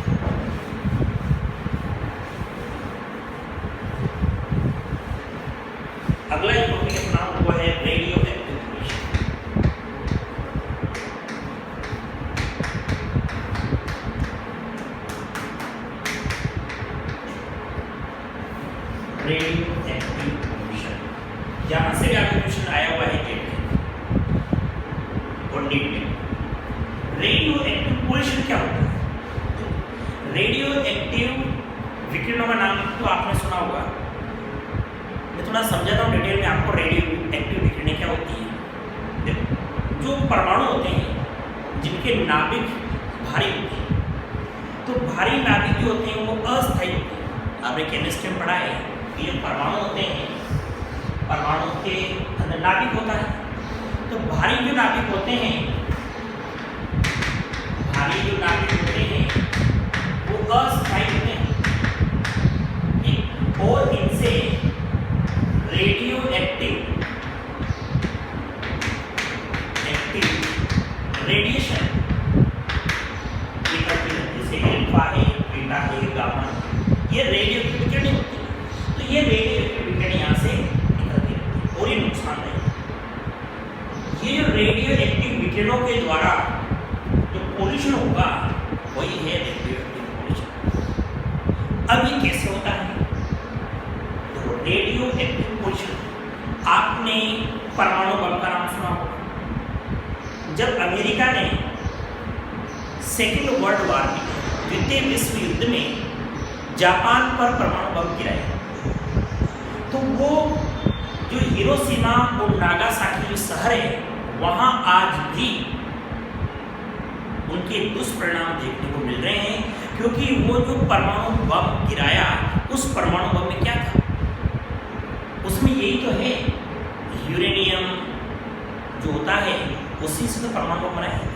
अगला एक टॉपिक अपना वो है radio active pollution. Radio active pollution, यहाँ से भी आपका क्वेश्चन आया हुआ है जेट और नीट में। रेडियो एक्टिव पोल्यूशन क्या होता है? रेडियो एक्टिव विकिरणों का नाम तो आपने सुना होगा, मैं थोड़ा समझाता हूँ डिटेल में आपको। रेडियो एक्टिव विकिरणें क्या होती है? देखो, जो परमाणु होते हैं जिनके नाभिक भारी होते हैं, तो भारी नाभिक जो होते हैं वो अस्थायी होते हैं। आपने केमिस्ट्री में पढ़ा है कि ये परमाणु होते हैं, परमाणु के अंदर नाभिक होता है, तो भारी जो नाभिक होते हैं, भारी जो नाभिक होते हैं वो अस्थायी होते हैं, और इनसे रेडियो एक्टिव रेडिएशन निकलती है, जैसे अल्फा है, बीटा है, गामा, ये रेडियो एक्टिव विकिरण होती है। तो ये रेडियो एक्टिव विकिरण यहाँ से निकलती है और ये नुकसानदायक है। ये जो रेडियो एक्टिव विकिरणों के द्वारा जो पोल्यूशन होगा वही है रेडियो एक्टिव पोल्यूशन। अब ये कैसे होता है? तो रेडियो एक्टिव पोल्यूशन, आपने परमाणु बम का नाम सुना होगा। जब अमेरिका ने सेकेंड वर्ल्ड वॉर में, द्वितीय विश्व युद्ध में जापान पर परमाणु बम गिराया, तो वो जो हिरोशिमा और नागासाकी जो शहर है वहाँ आज भी उनके दुष्परिणाम देखने को मिल रहे हैं, क्योंकि वो जो परमाणु बम गिराया, उस परमाणु बम में क्या था? उसमें यही तो है, यूरेनियम जो होता है उसी से तो परमाणु बम बनाया है।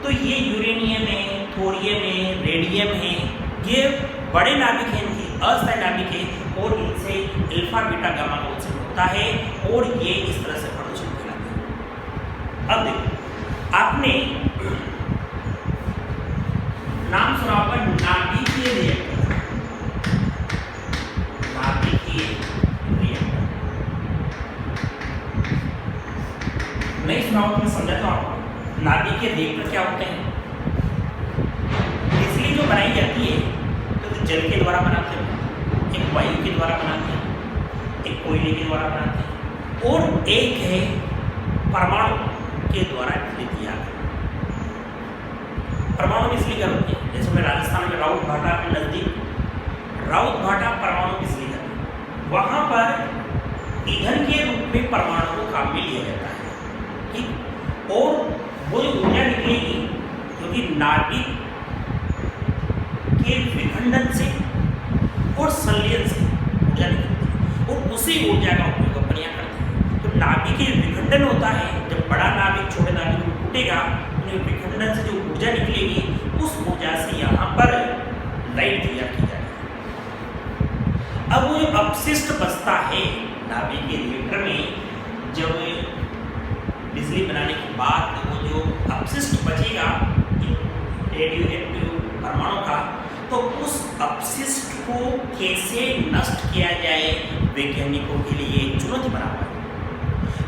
तो ये यूरेनियम है, थोरियम है, रेडियम है, ये बड़े नाभिक हैं, इनकी अस्थायी नाभिक है और इनसे अल्फा बीटा गामा का उत्सर्जन होता है और ये इस तरह से प्रदूषण फैलाते हैं। अब देखो, आपने नाम सुना होगा नाभिकीय रिएक्टर। नाभिकीय रिएक्टर नहीं सुना हो तो मैं समझाता हूँ आपको। नाभिकीय रिएक्टर क्या होते हैं? बिजली जो बनाई जाती है तो जल के द्वारा बनाते हैं, एक वायु के द्वारा बनाते हैं, एक कोयले के द्वारा बनाते हैं और एक है परमाणु के द्वारा बिजली तैयार। परमाणु बिजली घर होती है, जैसे मैं राजस्थान में राउत भाटा के नजदीक राउत भाटा परमाणु बिजली घर, वहाँ पर ईंधन के रूप में परमाणु को काम में लिया जाता है, ठीक। और वो जो ऊर्जा निकलेगी क्योंकि नाभिक के विखंडन से और संलयन से ऊर्जा निकलती है और उसी ऊर्जा का उपयोग अपन यहाँ करते हैं। तो नाभिक के विखंडन होता है, जब बड़ा नाभिक छोटे नाभिक को टूटेगा, उन्हें विखंडन से जो ऊर्जा निकलेगी उस ऊर्जा से यहाँ पर लाइट तैयार की जाएगी। अब वो जो अपशिष्ट बचता है नाभिक के रिएक्टर में, जब बिजली बनाने के बाद वो जो अपशिष्ट बचेगा रेडियो एक्टिव परमाणु का, तो उस कैसे नष्ट किया जाए वैज्ञानिकों के लिए एक चुनौती बना हुआ है।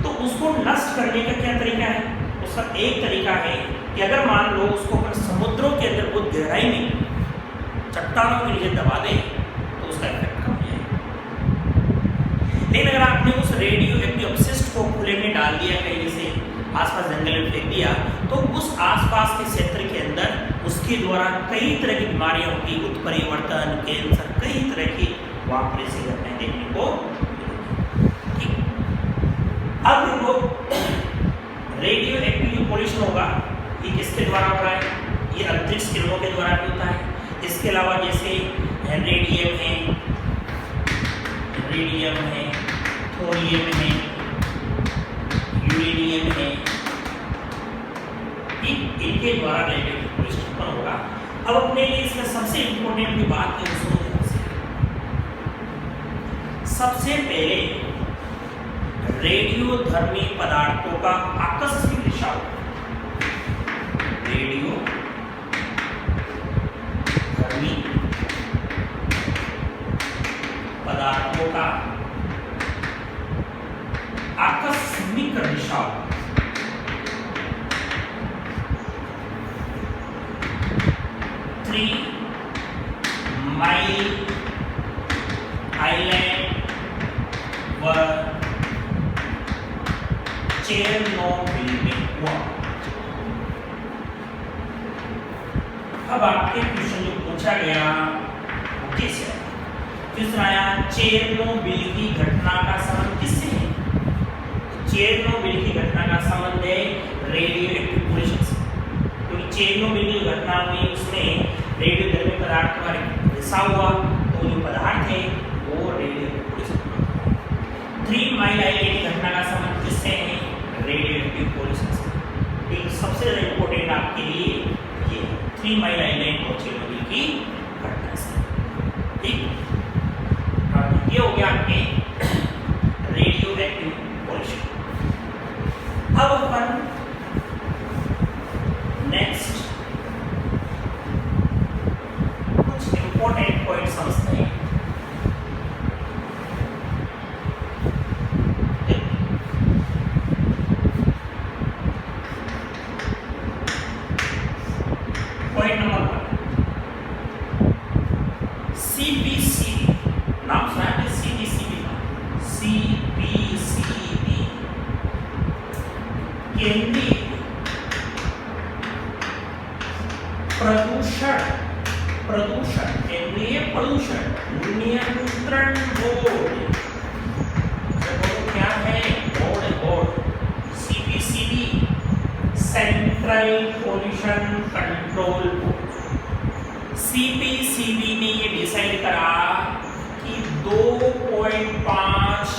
तो उसको नष्ट करने का क्या तरीका है? उसका एक तरीका है कि अगर मान लो उसको अपन समुद्रों के अंदर बहुत गहराई में चट्टानों के नीचे दबा दें तो उसका इफेक्ट कम हो जाएगा। लेकिन अगर आपने उस रेडियो एक्टिव अपशिष्ट को खुले में डाल दिया, कहीं जैसे आसपास जंगल में फेंक दिया, तो उस आसपास के क्षेत्र के अंदर उसके द्वारा कई तरह की बीमारियों की उत्परिवर्तन, कैंसर, कई तरह की वहां पर ऐसी घटनाएं देखने को मिलेंगी। अब देखो रेडियो एक्टिव जो पॉल्यूशन होगा ये किसके द्वारा हो रहा है? ये अंतरिक्ष किरणों के द्वारा भी होता है। इसके अलावा जैसे रेडियम है, थोरियम है, यूरेनियम है, इनके द्वारा रेडियो पॉल्यूशन उत्पन्न होगा। अब अपने लिए इसमें सबसे इंपॉर्टेंट की बात है उसको सबसे पहले रेडियोधर्मी पदार्थों का आकस्मिक रिसाव। रेडियो धर्मी पदार्थों का आकस्मिक रिसाव। थ्री माइल आइलैंड व चेरनोबिल में हुआ। अब आपके क्वेश्चन जो पूछा गया वो कैसे है? दूसरा आया चेरनोबिल की घटना का संबंध किससे है? चेरनोबिल की घटना का संबंध है रेडियो एक्टिव पॉल्यूशन से, क्योंकि चेरनोबिल की घटना हुई उसमें रेडियोधर्मी पदार्थ का रिसाव हुआ, तो जो पदार्थ है वो radio active pollution. 3 mile island की घटना का संबंध किससे है? रेडियो एक्टिव पॉल्यूशन से। एक सबसे ज्यादा इंपॉर्टेंट आपके लिए ये 3 माइल आइलैंड और चेरनोबिल की घटना से। ठीक, ये हो गया आपके रेडियो एक्टिव पॉल्यूशन। अब अपन नेक्स्ट कुछ इंपॉर्टेंट पॉइंट समझते हैं। पॉइंट नंबर 1, CPCB नाम सुना है? CPCB केंद्रीय केंद्रीय प्रदूषण नियंत्रण बोर्ड। क्या है? Board CPCB central pollution control board. CPCB ने ये डिसाइड करा कि 2.5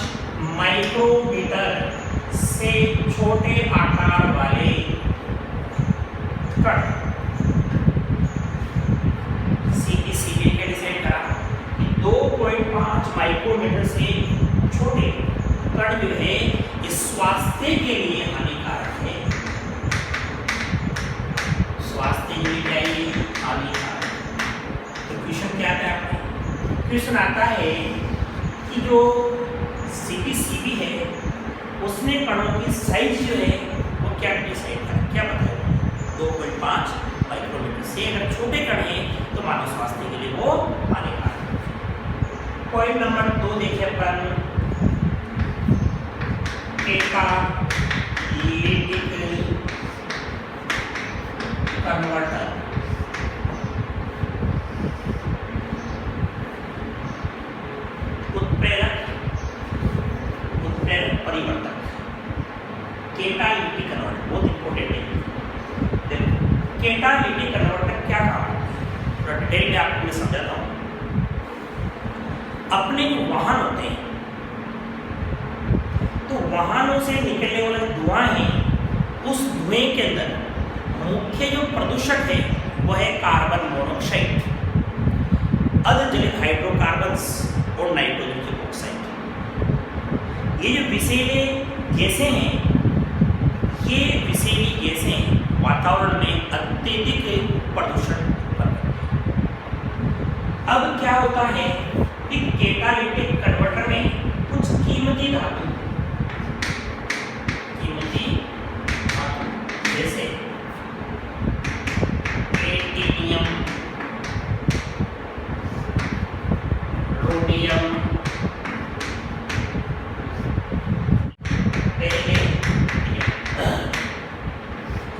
माइक्रोमीटर से छोटे आकार वाले कण, CPCB ने डिसाइड करा कि 2.5 माइक्रोमीटर से छोटे कण जो है इस स्वास्थ्य के लिए हानिकारक है। स्वास्थ्य के लिए क्या है? हानिकारक। तो क्वेश्चन क्या आता है आपको? क्वेश्चन आता है कि जो CPCB है उसने कणों की साइज जो है वो क्या डिसाइड करा? क्या बताया? 2.5 माइक्रोमीटर से अगर छोटे कण हैं तो मानव स्वास्थ्य के लिए वो हानिकारक। पॉइंट नंबर 2 देखिए अपन, कैटालिटिक कन्वर्टर। उत्प्रेरक परिवर्तक। कैटालिटिक कन्वर्टर बहुत इंपॉर्टेंट है। देखो कैटालिटिक कन्वर्टर क्या काम है, डिटेल में आपको मैं समझाता हूँ। अपने जो वाहन होते हैं तो वाहनों से निकलने वाले धुआं है, उस धुएं के अंदर मुख्य जो प्रदूषक है वो है कार्बन मोनोऑक्साइड, अर्धजलित हाइड्रोकार्बन्स और नाइट्रोजन ऑक्साइड। ये जो विषैले गैसें हैं, ये विषैली गैसें वातावरण में अत्यधिक प्रदूषण उत्पन्न करती हैं। अब क्या होता है एक कैटालिटिक कन्वर्टर में कुछ कीमती धातु जैसे प्लेटिनियम, रोडियम,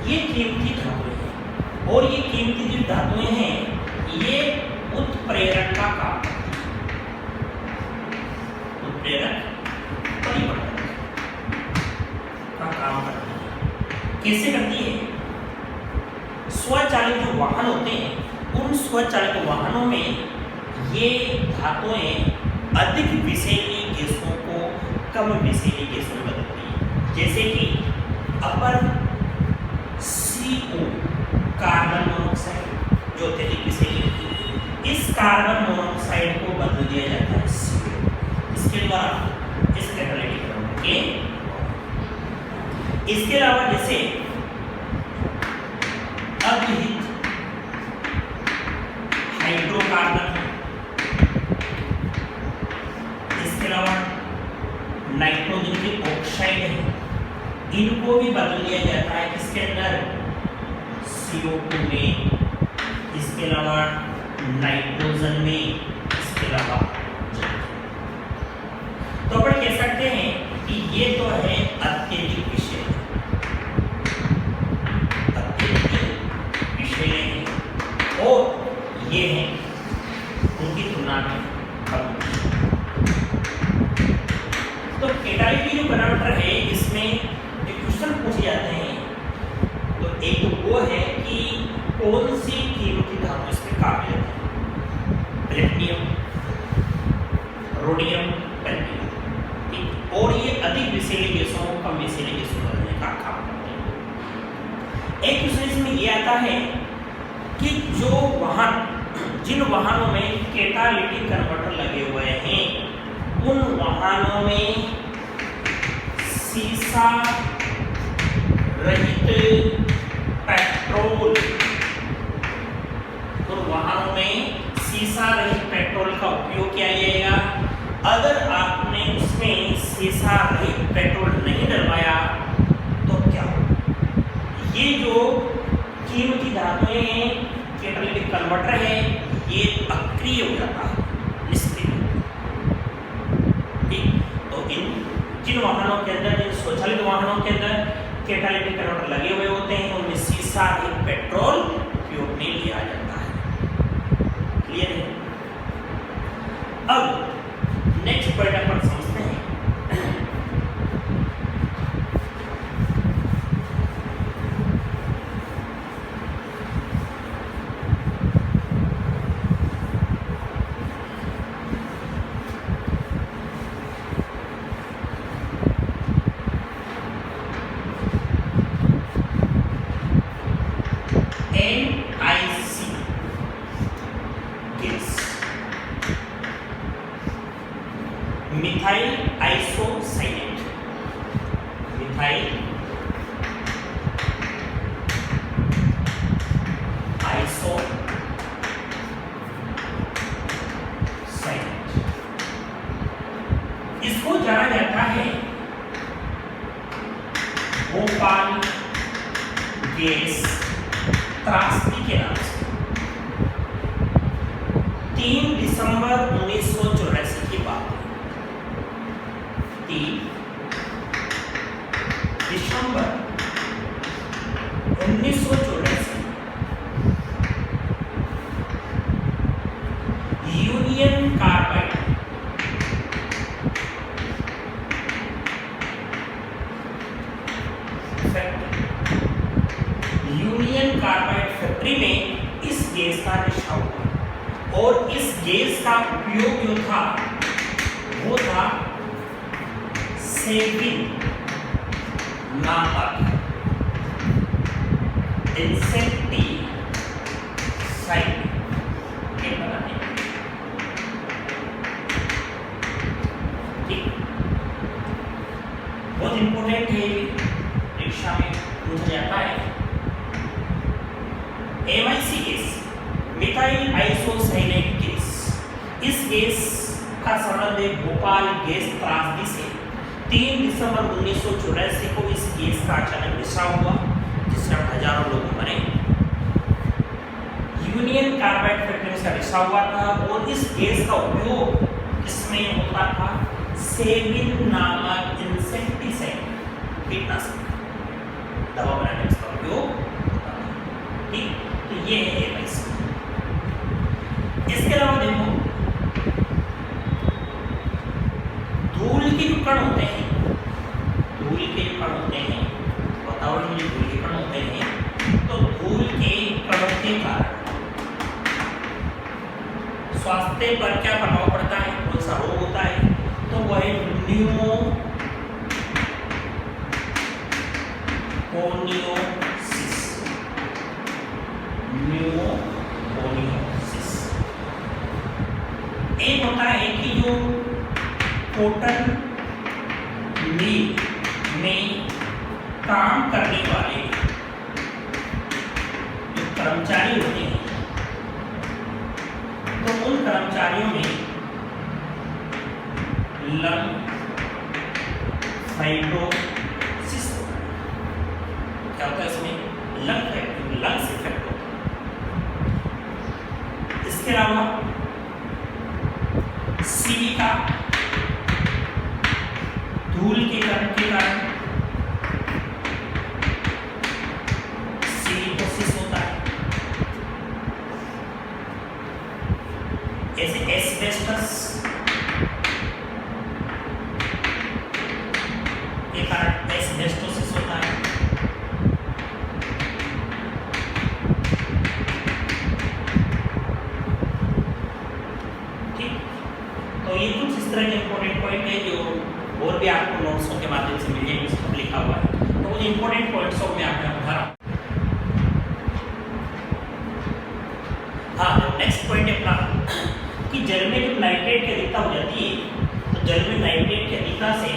ये कीमती धातुएं हैं और ये कीमती जो धातुएं हैं ये उत्प्रेरक का काम करती है। उत्प्रेरक परिवर्तक का काम करती है। कैसे करती है? स्वचालित जो वाहन होते हैं उन स्वचालित वाहनों में ये धातुएं अधिक विषैली गैसों को कम विषैली गैसों में बदलती है। जैसे कि अपर CO कार्बन मोनोऑक्साइड जो अत्यधिक विषैली होती है, इस कार्बन मोनोऑक्साइड को बदल दिया जाता है CO इसके द्वारा, इस कैटालिटिक कन्वर्टर के। इसके अलावा जैसे अभिहित हाइड्रोकार्बन, इसके अलावा नाइट्रोजन की ऑक्साइड है, इनको भी बदल दिया जाता है इसके अंदर CO2 में, इसके अलावा नाइट्रोजन में, इसके अलावा तो अपन कह सकते हैं कि ये तो है अत्यधिक विषैले, और ये हैं उनकी तुलना में कम। तो कैटालिटिक जो कन्वर्टर है इसमें एक क्वेश्चन पूछे जाते हैं, तो एक तो वो है कि कौन सी कीमती धातु इसमें काबिलियत है? प्लेटिनियम, रोडियम, पैल्टियम, ठीक, और ये अधिक विषैली गैसों को कम विषैली गैसों बदलने का काम करते हैं। एक क्वेश्चन इसमें ये आता है कि जो वाहन, जिन वाहनों में कैटालिटिक कन्वर्टर लगे हुए हैं उन वाहनों में सीसा रहित पेट्रोल, उन वाहनों में सीसा रहित पेट्रोल का उपयोग किया जाएगा। अगर आपने उसमें सीसा रहित पेट्रोल नहीं डलवाया तो क्या होगा? ये जो कीमती धातुएं हैं, कैटालिटिक कन्वर्टर है, ये अक्रिय हो जाता है, निष्क्रिय। ठीक, तो इन जिन वाहनों के अंदर, जिन स्वचालित वाहनों के अंदर कैटालिटिक कन्वर्टर लगे हुए होते हैं उनमें सीसा रहित पेट्रोल उपयोग में लिया जाता है। क्लियर है? अब नेक्स्ट पॉइंट अपन समझते हैं। मिथाइल आइसोसाइनेट, मिथाइल आइसोसाइनेट, इसको जाना जाता है भोपाल गैस त्रासदी के नाम से। 3 दिसंबर 1984 की बात है। 3 दिसंबर 1984 यूनियन कार्बाइड फैक्ट्री में इस गैस का नशा हुआ और इस गैस का उपयोग जो था वो था सेविन नामक इंसेक्टिसाइड के बनाने। ठीक, बहुत इंपॉर्टेंट है, परीक्षा में पूछा जाता है। MIC gas, methyl isocyanate gas, इस गैस का संबंध है भोपाल गैस त्रासदी से। 3 दिसंबर 1984 को इस गैस का अचानक रिसाव हुआ जिससे हजारों लोग मरे। यूनियन कार्बाइड फैक्ट्री से रिसाव हुआ था और इस गैस का उपयोग किसमें होता था? सेबिन नामक इंसेक्टिसाइड कीटनाशक दवा बनाने में इसका उपयोग होता था। ठीक, तो ये है वैसे। इसके अलावा देखो धूल के जो कण होते हैं, धूल के जो कण होते हैं वातावरण में जो धूल के कण होते हैं, तो धूल के कणों के कारण स्वास्थ्य पर क्या प्रभाव पड़ता है? कौन सा रोग होता है? तो वह है न्यूमोनियोसिस। न्यूमोनियोसिस एक होता है कि जो कॉटन मिल में काम करने वाले जो कर्मचारी होते हैं, तो उन कर्मचारियों में लंग फाइब्रोसिस होता है। क्या होता है इसमें? लंग्स इफेक्ट होता है। इसके अलावा सिलिका धूल के कारण सिलिकोसिस होता है। ऐसे एस्बेस्टस के कारण एस्बेस्टोसिस होता है। ठीक, तो ये कुछ इस तरह के इंपॉर्टेंट पॉइंट है जो और भी आपको नोट्सों के माध्यम से मिल जाएंगे, सब लिखा हुआ है। तो वो इंपॉर्टेंट पॉइंट्स को मैं आपको बता रहा हूँ। हाँ, नेक्स्ट पॉइंट है अपना कि जल में जब नाइट्रेट की अधिकता हो जाती है, तो जल में नाइट्रेट की अधिकता से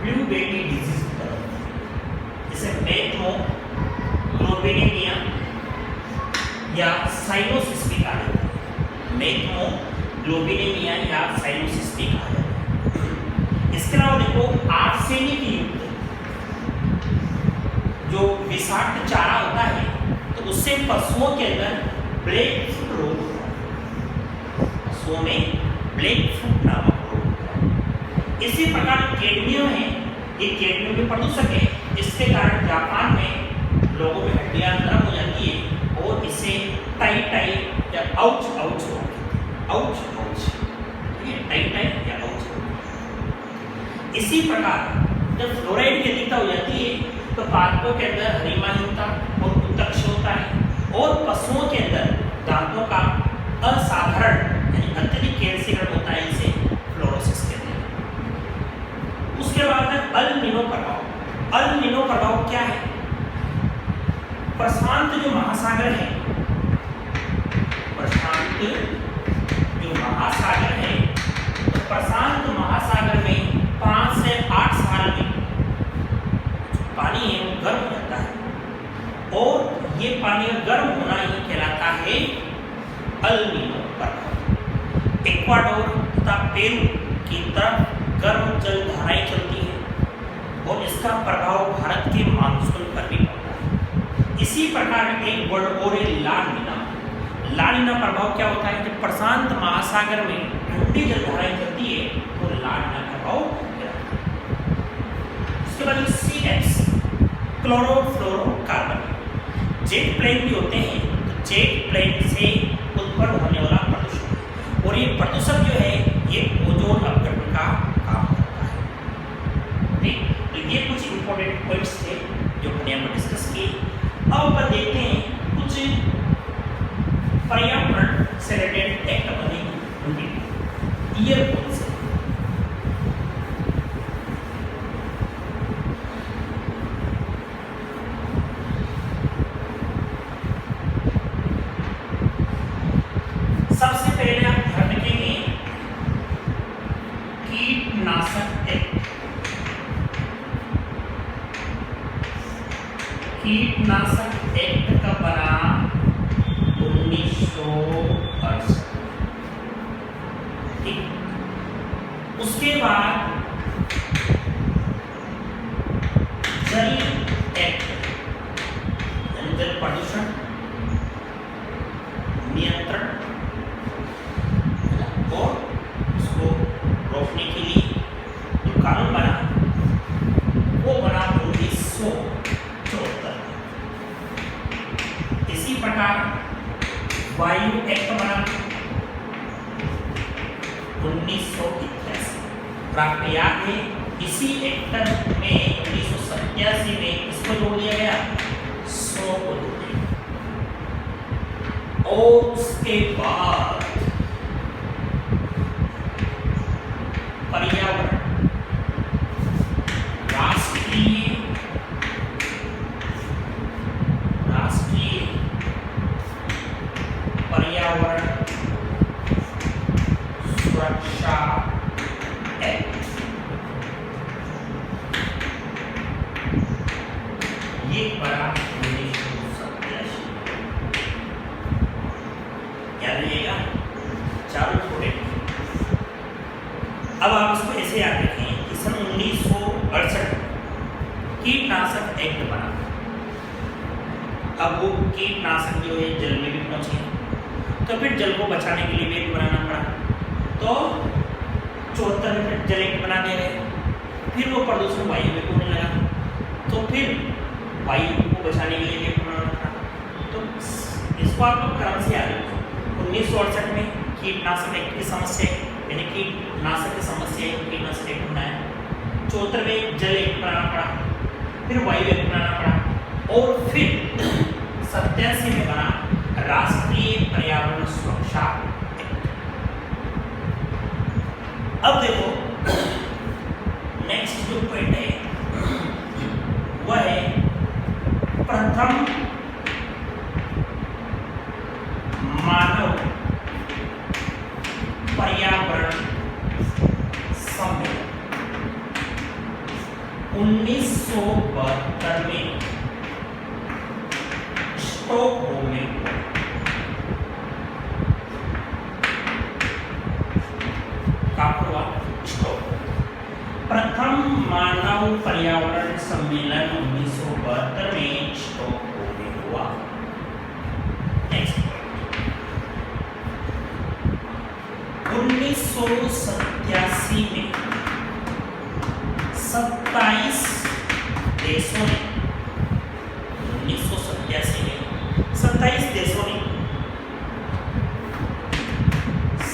ब्लू बेटी डिजीज होता है, जिसे मेथमोग्लोबिनेमिया या साइनोसिस भी कहा जाता है। मेथमोग्लोबिनेमिया या साइनोसिस भी कहा जाता है। इसके अलावा देखो आर्सेनिक युक्त जो विषाक्त चारा होता है, तो उससे पशुओं के अंदर ब्लैक फुट रोग होता है। पशुओं में ब्लैक फुट नामक रोग होता है। इसी प्रकार कैडमियम है, ये कैडमियम के प्रदूषक है। इसके कारण जापान में लोगों में हड्डियां नरम हो जाती है और इसे टाई टाई या आउच आउच आउच आउच, ठीक है, टाई टाई या आउच। इसी प्रकार जब फ्लोराइड की अधिकता हो जाती है, तो पादपों के अंदर हरिमाहीनता और उत्कर्ष होता है और पशुओं के अंदर दांतों का असाधारण यानी अत्यधिक कैल्सीकरण होता है, इसे फ्लोरोसिस कहते हैं। उसके बाद है अल निनो प्रभाव। अल निनो प्रभाव क्या है? प्रशांत जो महासागर है, प्रशांत जो महासागर है, तो प्रशांत महासागर में 5 से 8 साल में पानी है वो गर्म हो जाता है और ये पानी का गर्म होना ही कहलाता है अल नीनो प्रभाव। इक्वाडोर तथा पेरू की तरफ गर्म जल धाराएं चलती हैं और इसका प्रभाव भारत के मानसून पर भी पड़ता है। इसी प्रकार एक वर्ड और ला नीना प्रभाव क्या होता है? जब प्रशांत महासागर में ठंडी जल धाराएं चलती है तो ला नीना प्रभाव कहलाता है। उसके बाद CH क्लोरोफ्लोरोकार्बन जेट प्लेन भी होते हैं, तो जेट प्लेन से उत्पन्न होने वाला प्रदूषण, और ये प्रदूषण जो है ये ओजोन अपघटन का काम करता है। ठीक, तो ये कुछ इंपॉर्टेंट पॉइंट्स थे जो हमने यहाँ पर डिस्कस किए। अब अपन देखते हैं कुछ पर्यावरण से रिलेटेड एक्ट बने उनकी ईयर कौन से। सबसे पहले आप ध्यान रखेंगे कीटनाशक एक्ट। कीटनाशक एक्ट कब बना? 1968। ठीक, उसके बाद जल एक्ट यानी जल प्रदूषण नियंत्रण और उसको रोकने के लिए जो कानून बना वो बना 1974। इसी प्रकार वायु एक्ट बना 1981। आपको याद है इसी एक्ट में 1987 में इसको जोड़ दिया गया 100 को जोड़ दिया। और उसके बाद पर्यावरण राष्ट्रीय पर्यावरण सुरक्षा एक्ट, ये बड़ा 1987। याद रखिएगा चारों छोटे। अब आप इसको ऐसे याद रखें कि सन 1968 कीटनाशक एक्ट बना। अब वो कीटनाशक जो है जल में भी पहुंचे, तो फिर जल को बचाने के लिए भी एक्ट बनाना पड़ा। तो 74 में फिर जल एक्ट बना दिया गया। फिर वो प्रदूषण वायु में होने लगा, तो फिर वायु को बचाने के लिए भी एक्ट बनाना पड़ा। तो इसको आप लोग क्रम से याद रखो। 1968 में कीटनाशक एक्ट की समस्या यानी कीटनाशक की समस्या कीटनाशक एक्ट बनाया। 74 में जल एक्ट बनाना पड़ा, फिर वायु एक्ट बनाना पड़ा, और फिर 87 में बना राष्ट्रीय पर्यावरण सुरक्षा एक्ट। अब देखो नेक्स्ट जो पॉइंट है वह है प्रथम मानव पर्यावरण सम्मेलन 1972 में स्टॉकहोम में हुआ। प्रथम मानव पर्यावरण सम्मेलन 1972 में स्टॉकहोम में हुआ। नेक्स्ट 1987 में 27 देशों ने 1987 में 27 देशों ने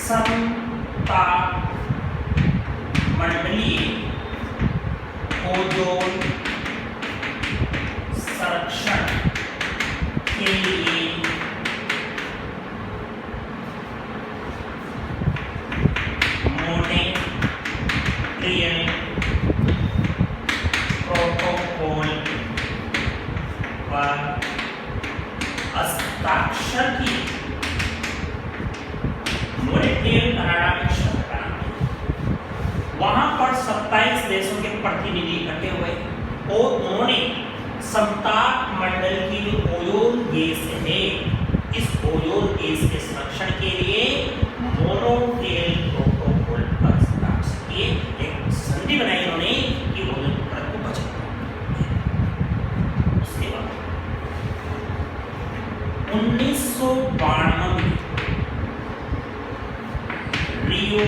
समता मंडलीय ओजोन संरक्षण के लिए मॉनिटरिंग प्रोटोकॉल पर हस्ताक्षर किए। मॉनिटरिंग कनाडा में शब्द का नाम है। वहां पर 27 देशों के प्रतिनिधि इकट्ठे हुए और उन्होंने समता मंडल की जो ओजोन गैस है, इस ओजोन गैस के संरक्षण के लिए मॉनिटरिंग प्रोटोकॉल पर हस्ताक्षर किए। एक संधि बनाई उन्होंने कि ओजोन परत को बचाना। उसके बाद 1992 में Rio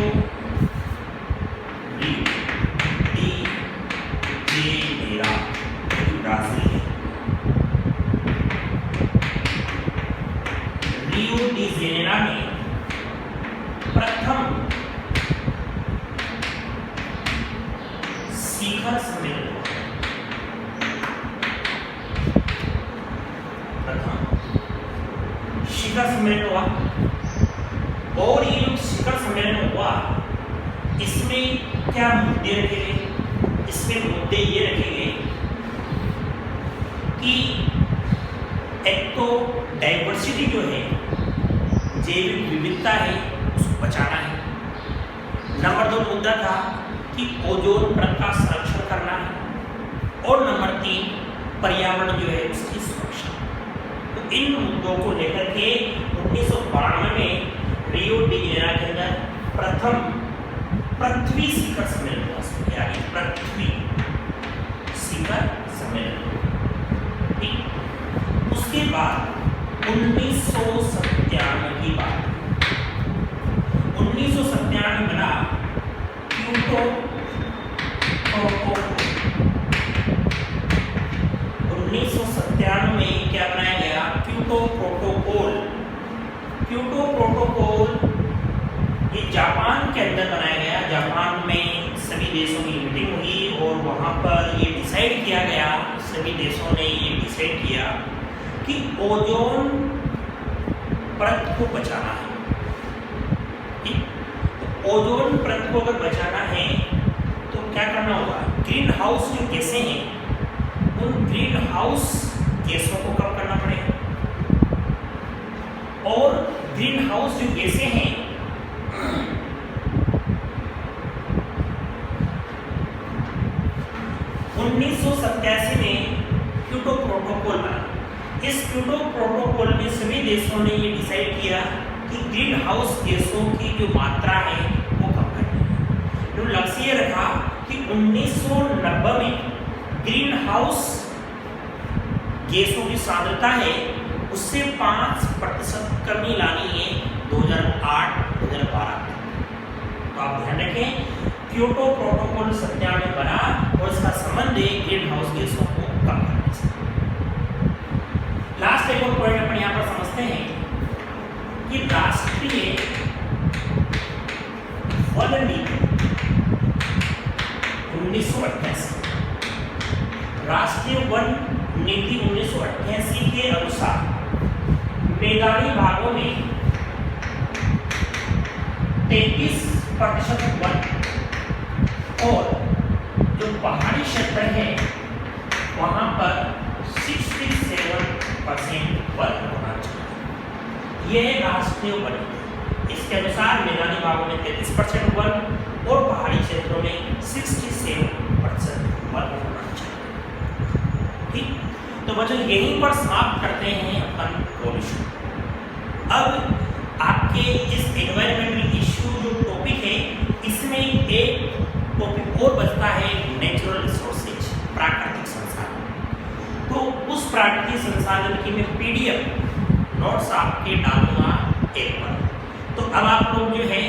de Janeiro Brazil, Rio de Janeiro में प्रथम शिखर सम्मेलन हुआ। शिखर सम्मेलन हुआ और ये जो शिखर सम्मेलन हुआ इसमें क्या मुद्दे रखे गए? इसमें मुद्दे ये रखे गए कि एक तो डाइवर्सिटी जो है, जैविक विविधता है, उसको बचाना है। नंबर 2 मुद्दा था कि ओजोन परत का संरक्षण करना है, और नंबर 3 पर्यावरण जो है उसकी सुरक्षा। तो इन मुद्दों को लेकर के 1992 में रियो डी जेनेरो के अंदर प्रथम पृथ्वी शिखर सम्मेलन हुआ, यानी पृथ्वी शिखर सम्मेलन। ठीक, उसके बाद 1997 की बात, 1997 बना क्योटो प्रोटोकॉल। 1997 में क्या बनाया गया? Kyoto protocol. क्योटो प्रोटोकॉल ये जापान के अंदर बनाया गया। जापान में सभी देशों की मीटिंग हुई और वहां पर ये डिसाइड किया गया, सभी देशों ने ये डिसाइड किया कि ओजोन परत को बचाना है। ठीक, तो ओजोन परत को अगर बचाना है तो क्या करना होगा? ग्रीन हाउस जो गैसें हैं, उन ग्रीन हाउस गैसों को कम करना पड़ेगा। और ग्रीन हाउस जो गैसें हैं 1987 में क्योटो प्रोटोकॉल बना। इस क्योटो प्रोटोकॉल में सभी देशों ने ये डिसाइड किया कि ग्रीन हाउस गैसों की जो मात्रा है वो कम करनी है। तो लक्ष्य ये रखा कि 1990 में ग्रीन हाउस गैसों की सांद्रता है उससे 5% कमी लानी है 2008-2012। तो आप ध्यान रखें, क्योटो प्रोटोकॉल 97 में बना और इसका संबंध है ग्रीन हाउस गैसों को कम करने से। लास्ट एक और पॉइंट अपन यहाँ पर समझते हैं कि राष्ट्रीय वन नीति 1988, राष्ट्रीय वन नीति 1988 के अनुसार मैदानी भागों में 33% वन और जो पहाड़ी क्षेत्र है वहां पर 67% वन होना चाहिए। यह राष्ट्रीय वन। इसके अनुसार मैदानी भागों में 33% वन और पहाड़ी क्षेत्रों में 67% वन होना चाहिए। ठीक, तो बच्चों यहीं पर समाप्त करते हैं अपन प्रोविजन। अब आपके इस एनवायरमेंटल इश्यू जो टॉपिक है इसमें एक टॉपिक और बचता है नेचुरल रिसोर्सेज, प्राकृतिक संसाधन। तो उस प्राकृतिक संसाधन की मैं PDF नोट्स आपके डालूंगा एक पर। तो अब आप लोग जो है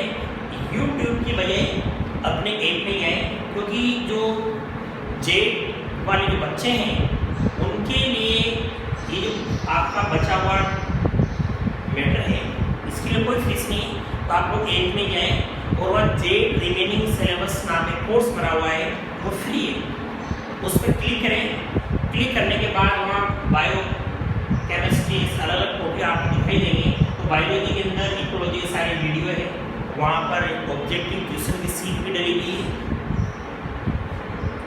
YouTube की बजाय अपने ऐप में गए, क्योंकि जो जेट वाले जो बच्चे हैं उनके लिए ये जो आपका बचा हुआ मैटर है इसके लिए कोई फीस नहीं। तो आप लोग ऐप में गए और वह जेट रिमेनिंग सिलेबस नाम एक कोर्स बना हुआ है, वो फ्री है। उस पर क्लिक करें। क्लिक करने के बाद वहाँ बायो केमिस्ट्री अलग अलग टॉपिक आपको दिखाई देंगे। तो बायोलॉजी के अंदर इकोलॉजी के सारे वीडियो है, वहाँ पर ऑब्जेक्टिव क्वेश्चन की सीट भी डली हुई है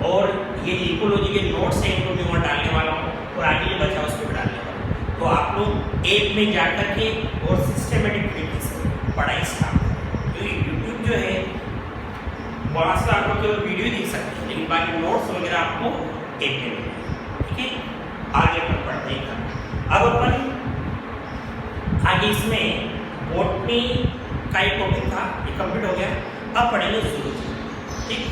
और ये इकोलॉजी के नोट्स हैं इनको मैं वहाँ डालने वाला हूँ और आगे जो बचा उस पर डालने वाला हूँ। तो आप लोग ऐप में जा कर के और सिस्टमेटिक तरीके से पढ़ाई स्टार्ट करें। क्योंकि यूट्यूब जो है वहाँ से आप लोग केवल वीडियो देख सकते हैं, लेकिन बाकी नोट्स वगैरह आपको ऐप में मिलेंगे। ठीक है, आगे अपन पढ़ते हैं। अब अपन आगे इसमें बॉटनी का एक टॉपिक था, ये कंप्लीट हो गया। अब पढ़ेंगे जूलॉजी। ठीक,